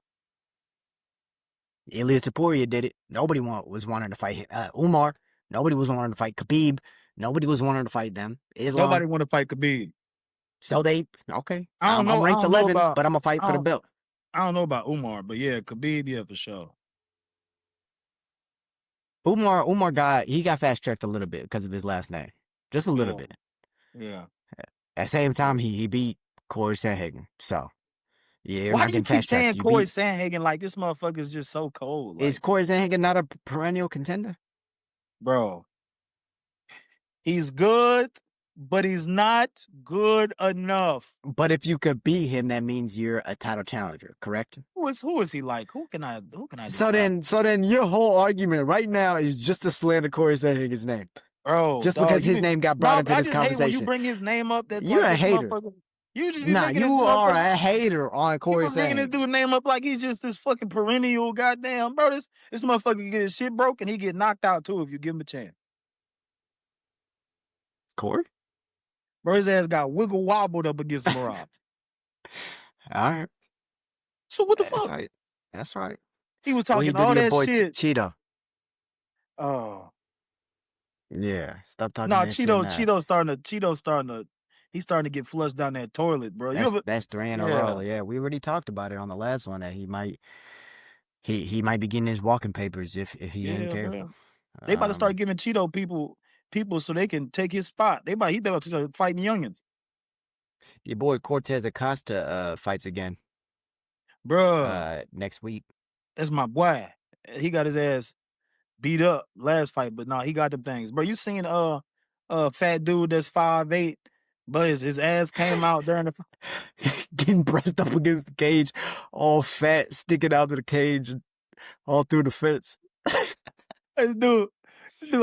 Ilia Topuria did it. Nobody was wanting to fight Umar. Nobody was wanting to fight Khabib. Nobody was wanting to fight them. Islam.
Nobody want to fight Khabib.
So okay.
I don't know.
I'm ranked 11,
about,
but I'm going to fight for the belt.
I don't know about Umar, but yeah, Khabib, yeah, for sure.
Umar got fast tracked a little bit because of his last name. Just a little bit.
Yeah.
At the same time, he beat Corey Sandhagen. So, yeah, you're
Why
not
do you
getting
keep
fast tracked.
saying Corey Sandhagen like this motherfucker is just so cold? Like,
is Corey Sandhagen not a perennial contender?
Bro, he's good, but he's not good enough.
But if you could beat him, that means you're a title challenger, correct?
Who is he like? Who can I
So then your whole argument right now is just to slander Corey Sandhagen's name.
Bro,
just because his name got brought into this conversation.
Hate when you bring his name up, that's
you're
like
a hater.
You just be
you are a hater on Corey Sandhagen.
Bringing this dude name up like he's just this fucking perennial goddamn bro. This motherfucker can get his shit broke and he get knocked out too if you give him a chance.
Corey?
Bro, his ass got wiggle wobbled up against Merab.
All right.
So what the fuck?
That's right.
He was talking all that shit.
Cheeto.
Oh.
Yeah. Stop talking
that
shit.
Cheeto's starting to he's starting to get flushed down that toilet, bro.
That's 3 in a row. Yeah, we already talked about it on the last one that he might be getting his walking papers if he ain't careful.
They about to start giving Cheeto people so they can take his spot. He about to start fighting youngins.
Your boy Cortez Acosta fights again.
Bro.
Next week.
That's my boy. He got his ass beat up last fight, but no, he got them things. Bro, you seen fat dude that's 5'8", but his ass came out during the
getting pressed up against the cage, all fat, sticking out of the cage, all through the fence.
This dude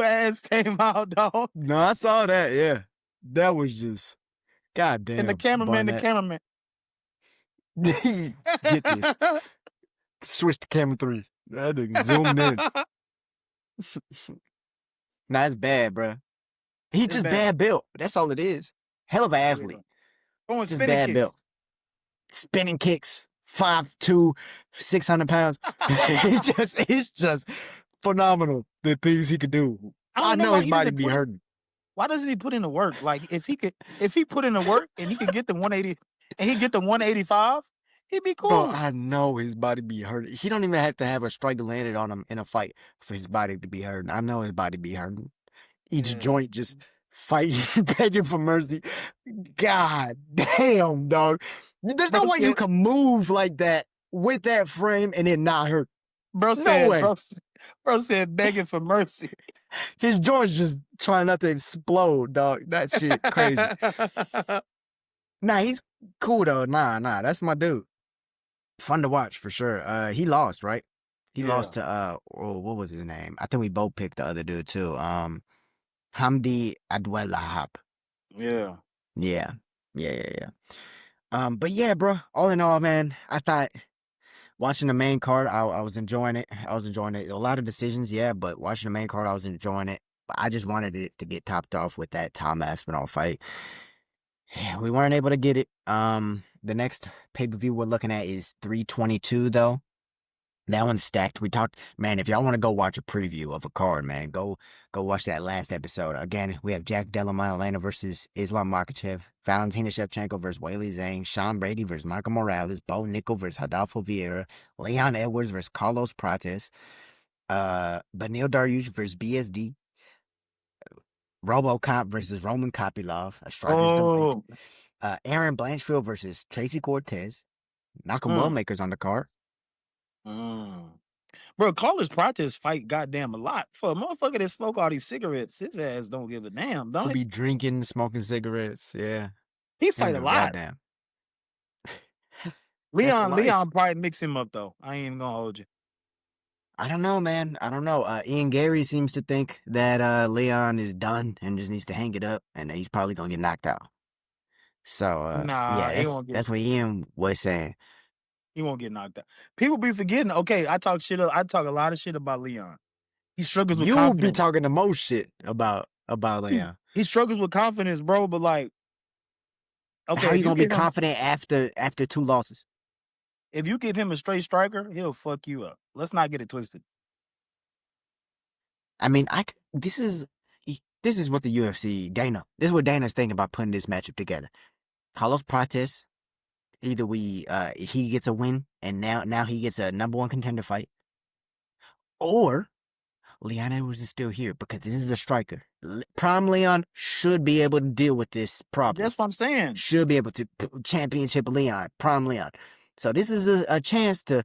ass came out, dog.
No, I saw that. Yeah, that was just goddamn.
And the cameraman.
Get this. Switch to camera 3. That nigga zoomed in. Nah, it's bad, bro. He just bad built. That's all it is. Hell of an athlete.
Yeah.
Just bad built. Spinning kicks, 5'2", 600 pounds. It's just phenomenal the things he could do. I know his body be hurting.
Why doesn't he put in the work? Like if he put in the work and he could get the 180 and he get the 185, he'd be cool.
Bro, I know his body be hurting. He don't even have to have a strike landed on him in a fight for his body to be hurting. I know his body be hurting. Each joint just fighting, begging for mercy. God damn, dog. There's no way you can move like that with that frame and it not hurt.
Bro
No
said,
way.
bro said begging for mercy.
His joints just trying not to explode, dog. That shit crazy. Nah, he's cool though. Nah, that's my dude. Fun to watch for sure. He lost, right? He lost to what was his name? I think we both picked the other dude too. Hamdi Adwelahab.
Yeah.
Yeah. But yeah, bro. All in all, man, I thought watching the main card, I was enjoying it. A lot of decisions, yeah, but watching the main card, I was enjoying it. But I just wanted it to get topped off with that Tom Aspinall fight. Yeah, we weren't able to get it. The next pay-per-view we're looking at is 322 though. That one's stacked. We talked, man, if y'all want to go watch a preview of a card, man, go watch that last episode. Again, we have Jack Della Maddalena versus Islam Makhachev, Valentina Shevchenko versus Weili Zhang, Sean Brady versus Michael Morales, Bo Nickel versus Adolfo Vieira, Leon Edwards versus Carlos Prates, Benil Dariush versus BSD, RoboCop versus Roman Kopylov, a striker's delight, Aaron Blanchfield versus Tracy Cortez, Malcolm Wellmaker's on the card.
Bro, Carlos Prates fight goddamn a lot. For a motherfucker that smoke all these cigarettes, his ass don't give a damn, don't
He'll
he?
be drinking, smoking cigarettes, yeah.
He fight a lot.
Goddamn.
Leon probably mix him up though. I ain't even gonna hold you.
I don't know, man. I don't know. Ian Gary seems to think that Leon is done and just needs to hang it up, and he's probably gonna get knocked out. So yeah, that's what Ian was saying.
He won't get knocked out. People be forgetting. Okay, I talk a lot of shit about Leon. He struggles with confidence.
You be talking the most shit about Leon.
He struggles with confidence, bro. But like, okay,
how you gonna be confident after 2 losses?
If you give him a straight striker, he'll fuck you up. Let's not get it twisted.
I mean, this is what the UFC Dana. This is what Dana's thinking about putting this matchup together. Carlos Prates, either he gets a win and now he gets a #1 contender fight, or Leon Edwards is still here because this is a striker. Prime Leon should be able to deal with this problem.
That's what I'm saying.
Should be able to championship Leon, Prime Leon. So this is a chance to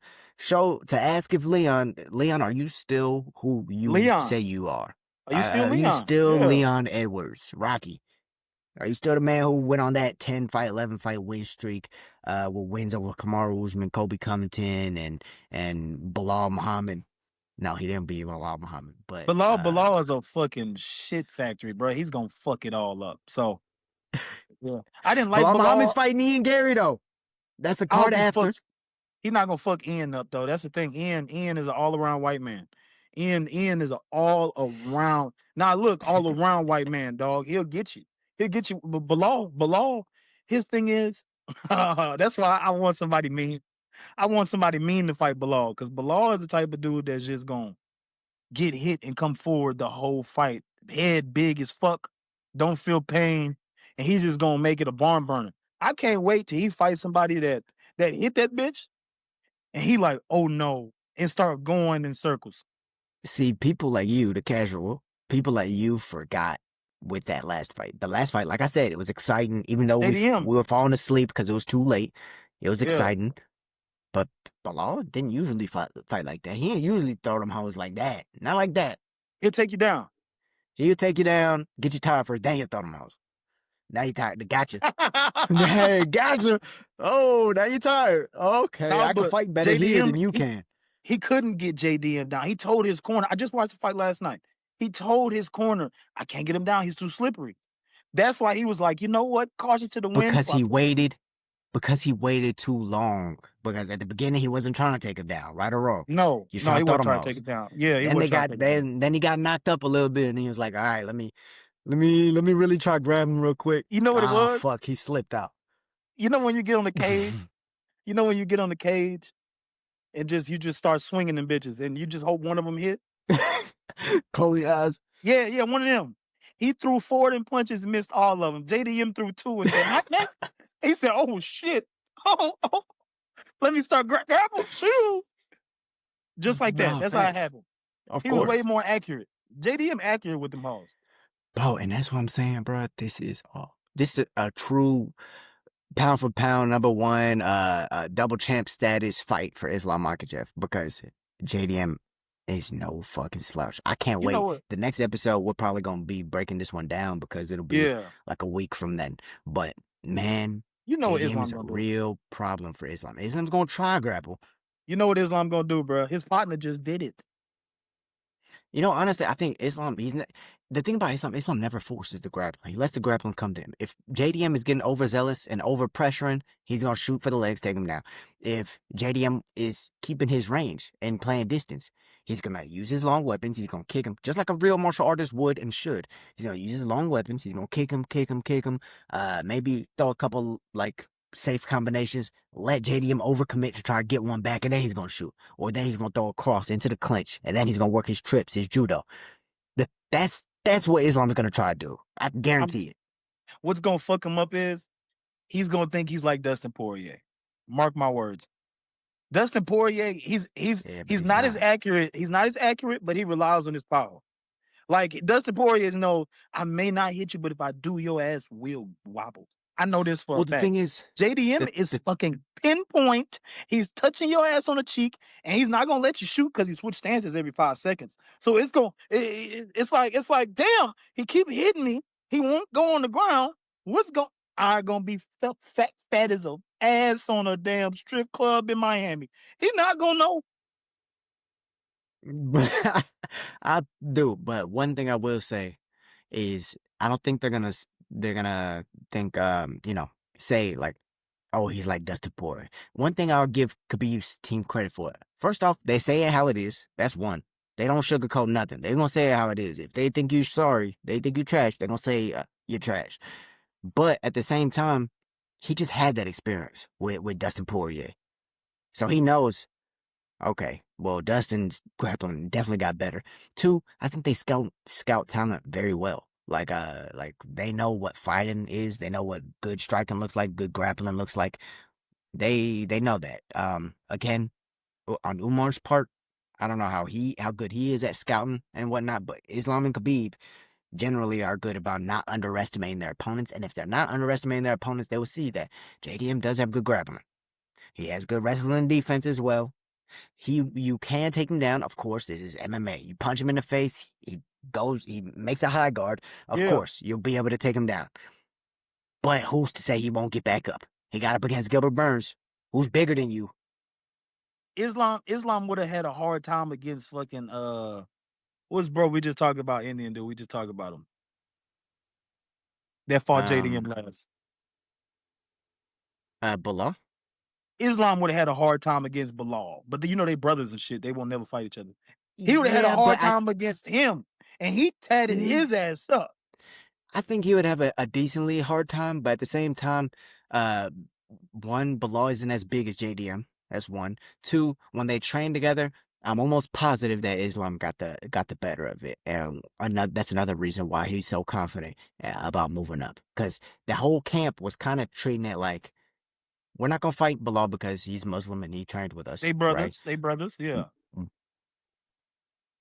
ask if Leon, are you still who you say you are?
Are you still Leon?
Are you still Leon Edwards, Rocky? Are you still the man who went on that 10-fight, 11-fight win streak with wins over Kamaru Usman, Kobe Covington, and Bilal Muhammad? No, he didn't beat Bilal Muhammad. But
Bilal is a fucking shit factory, bro. He's gonna fuck it all up. So yeah, I didn't like
Bilal Muhammad's fighting Ian Gary though. That's the card after.
He's not gonna fuck Ian up though. That's the thing. Ian is an all-around white man. Ian is an all-around. Now look, all-around white man, dog. He'll get you. But Bilal, his thing is, that's why I want somebody mean. I want somebody mean to fight Bilal, because Bilal is the type of dude that's just gonna get hit and come forward the whole fight. Head big as fuck, don't feel pain, and he's just gonna make it a barn burner. I can't wait till he fights somebody that hit that bitch, and he like, oh no, and start going in circles.
See, people like you, the casual, people like you forgot with that last fight. The last fight, like I said, it was exciting, even though we were falling asleep because it was too late. It was exciting. But Bilal didn't usually fight like that. He didn't usually throw them hoes like that. Not like that.
He'll take you down.
He'll take you down, get you tired first, then he'll throw them hoes. Now you tired. Gotcha. Hey, gotcha. Oh, now you tired. Okay, no, I can fight better here than you can.
He couldn't get JDM down. He told his corner. I just watched the fight last night. He told his corner, I can't get him down. He's too slippery. That's why he was like, you know what? Caution to the wind.
Because he waited. Because he waited too long. Because at the beginning he wasn't trying to take him down, right or wrong.
No, he wasn't trying to take him down. Yeah,
then he got knocked up a little bit, and he was like, all right, let me really try to grab him real quick.
You know what it was?
Fuck, he slipped out.
You know when you get on the cage? You know when you get on the cage and you just start swinging them bitches and you just hope one of them hit?
Close your eyes.
Yeah, one of them. He threw 4 and punches and missed all of them. JDM threw 2 and said, he said, oh shit. Oh. Let me start grappling. Shoot. Just like that. That's how it happened.
Of course.
He was way more accurate. JDM accurate with them balls.
Bro, and that's what I'm saying, bro. This is a true pound for pound #1 double champ status fight for Islam Makhachev because JDM is no fucking slouch. I can't
You know
wait.
what?
The next episode we're probably gonna be breaking this one down because it'll be
Yeah.
like a week from then. But man,
You know what
JDM is
Islam
a
gonna do.
real problem for Islam. Islam's gonna try grapple.
You know what Islam gonna do, bro. His partner just did it.
You know, honestly, I think Islam, the thing about Islam, Islam never forces the grappling. He lets the grappling come to him. If JDM is getting overzealous and over pressuring, he's going to shoot for the legs, take him down. If JDM is keeping his range and playing distance, he's going to use his long weapons. He's going to kick him just like a real martial artist would and should. He's going to use his long weapons. He's going to kick him. Maybe throw a couple like safe combinations, let JDM overcommit to try to get one back, and then he's going to shoot. Or then he's going to throw a cross into the clinch, and then he's going to work his trips, his judo. That's what Islam is going to try to do. I guarantee it.
What's gonna fuck him up is he's gonna think he's like Dustin Poirier. Mark my words. Dustin Poirier, he's not as accurate. He's not as accurate, but he relies on his power. Like Dustin Poirier is I may not hit you, but if I do, your ass will wobble. I know this for a
Well,
fact.
the thing is,
JDM is fucking pinpoint. He's touching your ass on the cheek, and he's not gonna let you shoot because he switch stances every 5 seconds. So it's like, damn, he keep hitting me. He won't go on the ground. I gonna be fat as a ass on a damn strip club in Miami. He not gonna know.
I do, but one thing I will say is I don't think they're gonna think say like, oh, he's like Dustin Poirier. One thing I'll give Khabib's team credit for. First off, they say it how it is. That's one. They don't sugarcoat nothing. They're gonna say it how it is. If they think you're sorry, they think you're trash, they're gonna say you're trash. But at the same time, he just had that experience with Dustin Poirier. So he knows, okay, well, Dustin's grappling definitely got better. Two, I think they scout talent very well. Like they know what fighting is. They know what good striking looks like, good grappling looks like. They know that. Again, on Umar's part, I don't know how good he is at scouting and whatnot, but Islam and Khabib generally are good about not underestimating their opponents. And if they're not underestimating their opponents, they will see that JDM does have good grappling. He has good wrestling and defense as well. You can take him down, of course. This is MMA. You punch him in the face, he makes a high guard. Of course, you'll be able to take him down. But who's to say he won't get back up? He got up against Gilbert Burns, who's bigger than you.
Islam would have had a hard time against fucking what's bro? We just talked about Indian dude. We just talked about him. That fought JDM last.
Bilal?
Islam would have had a hard time against Bilal, but you know they brothers and shit. They won't never fight each other. He would have had a hard time against him, and he tatted his ass up.
I think he would have a decently hard time, but at the same time, one, Bilal isn't as big as JDM. That's one. Two, when they train together, I'm almost positive that Islam got the better of it, and that's another reason why he's so confident about moving up. Because the whole camp was kind of treating it like, we're not gonna fight Bilal because he's Muslim and he trained with us.
They brothers.
Right?
They brothers. Yeah.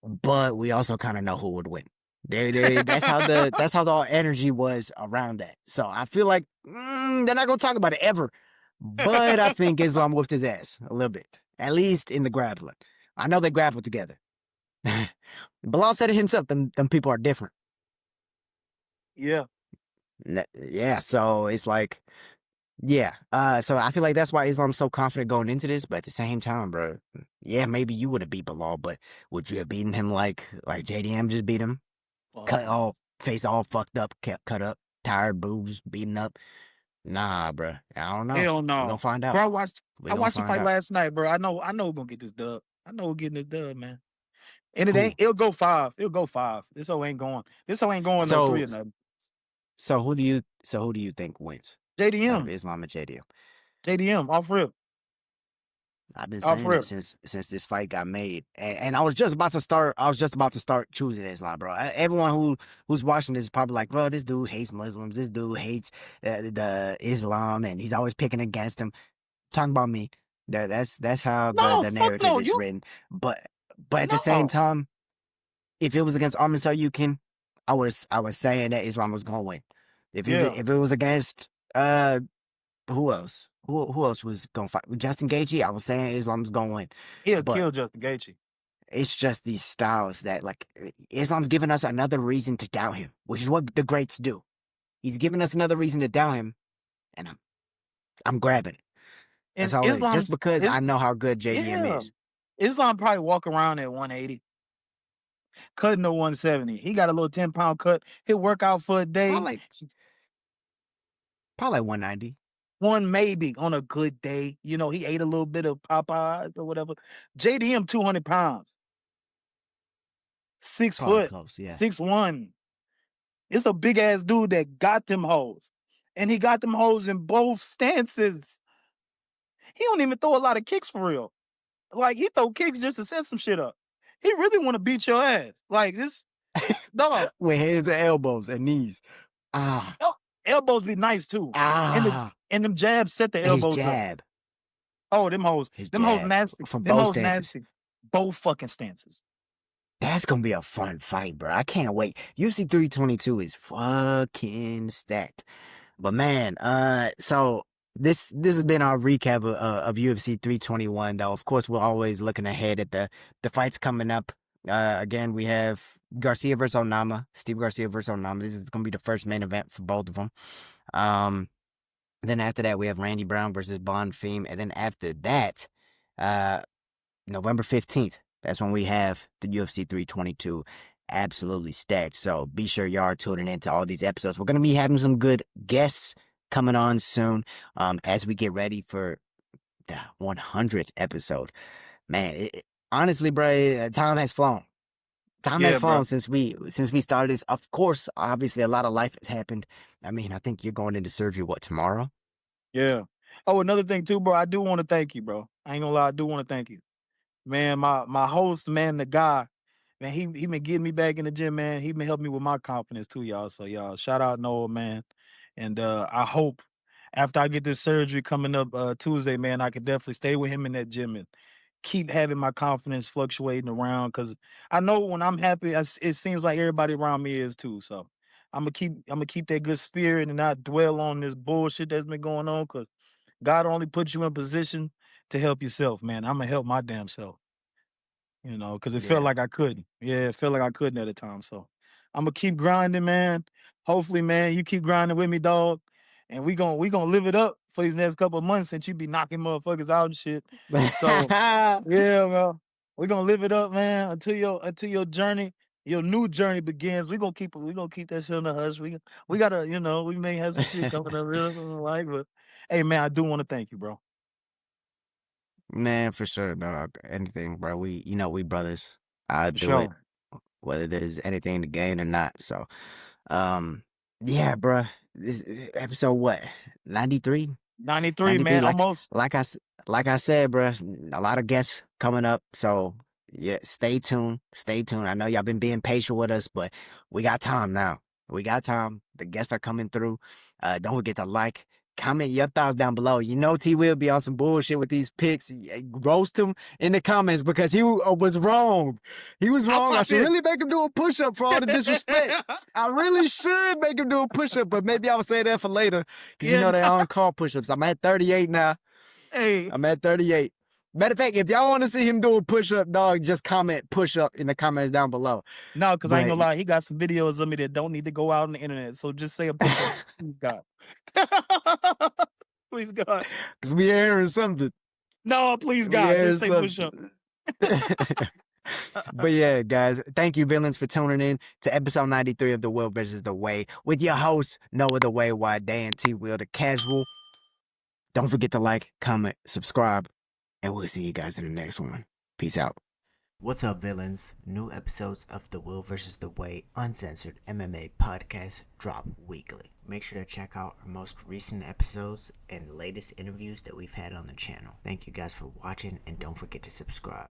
But we also kind of know who would win. That's how the energy was around that. So I feel like they're not gonna talk about it ever. But I think Islam whooped his ass a little bit, at least in the grappling. I know they grappled together. Bilal said it himself. Them people are different.
Yeah.
Yeah. So it's like, yeah. So I feel like that's why Islam's so confident going into this. But at the same time, bro, yeah, maybe you would have beat Bilal, but would you have beaten him like JDM just beat him? Face all fucked up, cut up, tired, boobs, beaten up. Nah, bro. I don't know.
Hell no.
We're gonna find out.
Bro, I watched the fight last night, bro. I know we're gonna get this dub. I know we're getting this dub, man. And it'll go 5. It'll go 5. This hoe ain't going. No 3 or nothing.
So who do you think wins?
JDM.
Out of Islam and JDM.
JDM, off rip.
I've been saying it since this fight got made, and I was just about to start choosing Islam, bro. Everyone who's watching this is probably like, bro, this dude hates Muslims. This dude hates the Islam, and he's always picking against him. Talking about me. That's how the narrative is written. But at the same time, if it was against Armin Saryukin, I was saying that Islam was gonna win. If it was against Who else? Who else was gonna fight? Justin Gaethje. I was saying Islam's gonna win,
He'll
but
kill Justin Gaethje.
it's just these styles that like Islam's giving us another reason to doubt him, which is what the greats do. He's giving us another reason to doubt him, and I'm grabbing it. That's
And
all it is. Just
Islam's
because
is
I know how good JDM
yeah.
is.
Islam probably walk around at 180, cutting to 170. He got a little 10-pound cut. He'll work out for a day.
Probably like 190.
One maybe on a good day. You know, he ate a little bit of Popeyes or whatever. JDM 200 pounds. 6
Probably
foot,
close, yeah.
6'1". It's a big ass dude that got them hoes. And he got them hoes in both stances. He don't even throw a lot of kicks for real. Like, he throw kicks just to set some shit up. He really want to beat your ass. Like, this dog.
With hands and elbows and knees. Ah.
Elbows be nice too.
Ah.
And them jabs set the
His
elbows up.
jab.
Oh, them hoes.
His
Them hoes
jab.
nasty.
From
Them
both
hoes
stances.
nasty. Both fucking stances.
That's gonna be a fun fight, bro. I can't wait. UFC 322 is fucking stacked. But man, so this has been our recap of UFC 321. Though, of course, we're always looking ahead at the fights coming up. Again, we have Garcia versus Onama, Steve Garcia versus Onama. This is gonna be the first main event for both of them. Then after that, we have Randy Brown versus Bonfim, and then after that, November 15th. That's when we have the UFC 322 absolutely stacked. So be sure y'all are tuning into all these episodes. We're going to be having some good guests coming on soon as we get ready for the 100th episode. Man, honestly, bro, time has flown. Time has flown since we started this. Of course, obviously, a lot of life has happened. I mean, I think you're going into surgery, what, tomorrow?
Yeah. Oh, another thing too, bro. I do want to thank you, bro. I ain't gonna lie. I do want to thank you. Man, my host, man, the guy, man, he been getting me back in the gym, man. He been helping me with my confidence too, y'all. So y'all, shout out Noah, man. And I hope after I get this surgery coming up Tuesday, man, I can definitely stay with him in that gym and keep having my confidence fluctuating around. Because I know when I'm happy, it seems like everybody around me is too. So I'm gonna keep that good spirit and not dwell on this bullshit that's been going on. Because God only puts you in position to help yourself, man. I'm gonna help my damn self. You know, because it felt
Yeah.
like I couldn't. Yeah, it felt like I couldn't at the time. So I'm gonna keep grinding, man. Hopefully, man, you keep grinding with me, dog. And we gonna live it up for these next couple of months since you be knocking motherfuckers out and shit. So yeah, well, we're gonna live it up, man, until your journey, your new journey begins. We gonna keep that shit on the hush. We gotta, you know, we may have some shit coming up real like, but hey, man, I do want to thank you, bro.
Man, for sure, dog. Anything, bro. We brothers. I
For
do it,
sure.
whether there's anything to gain or not. So, um, yeah, bro. This episode what? 93?
93,
93.
man, almost.
Like I said, bro. A lot of guests coming up. So yeah, stay tuned. Stay tuned. I know y'all been being patient with us, but we got time now. We got time. The guests are coming through. Don't forget to like, comment your thoughts down below. You know T will be on some bullshit with these picks. Roast him in the comments because he was wrong. He was wrong. I should really make him do a push-up for all the disrespect. I really should make him do a push-up, but maybe I'll say that for later because you know they don't call push-ups. I'm at 38 now.
Hey.
I'm at 38. Matter of fact, if y'all want to see him do a push-up, dog, just comment push-up in the comments down below.
No, because I ain't
But
gonna lie, he got some videos of me that don't need to go out on the internet. So just say a push-up. Please God. Please God.
because we airing something.
No, please
We
God.
airing
Just say push-up.
But yeah, guys, thank you, villains, for tuning in to episode 93 of The Will versus The Way with your host, Noah the Way, Day and T Will the Casual. Don't forget to like, comment, subscribe, and we'll see you guys in the next one. Peace out. What's up, villains? New episodes of The Will vs. The Way Uncensored MMA podcast drop weekly. Make sure to check out our most recent episodes and latest interviews that we've had on the channel. Thank you guys for watching, and don't forget to subscribe.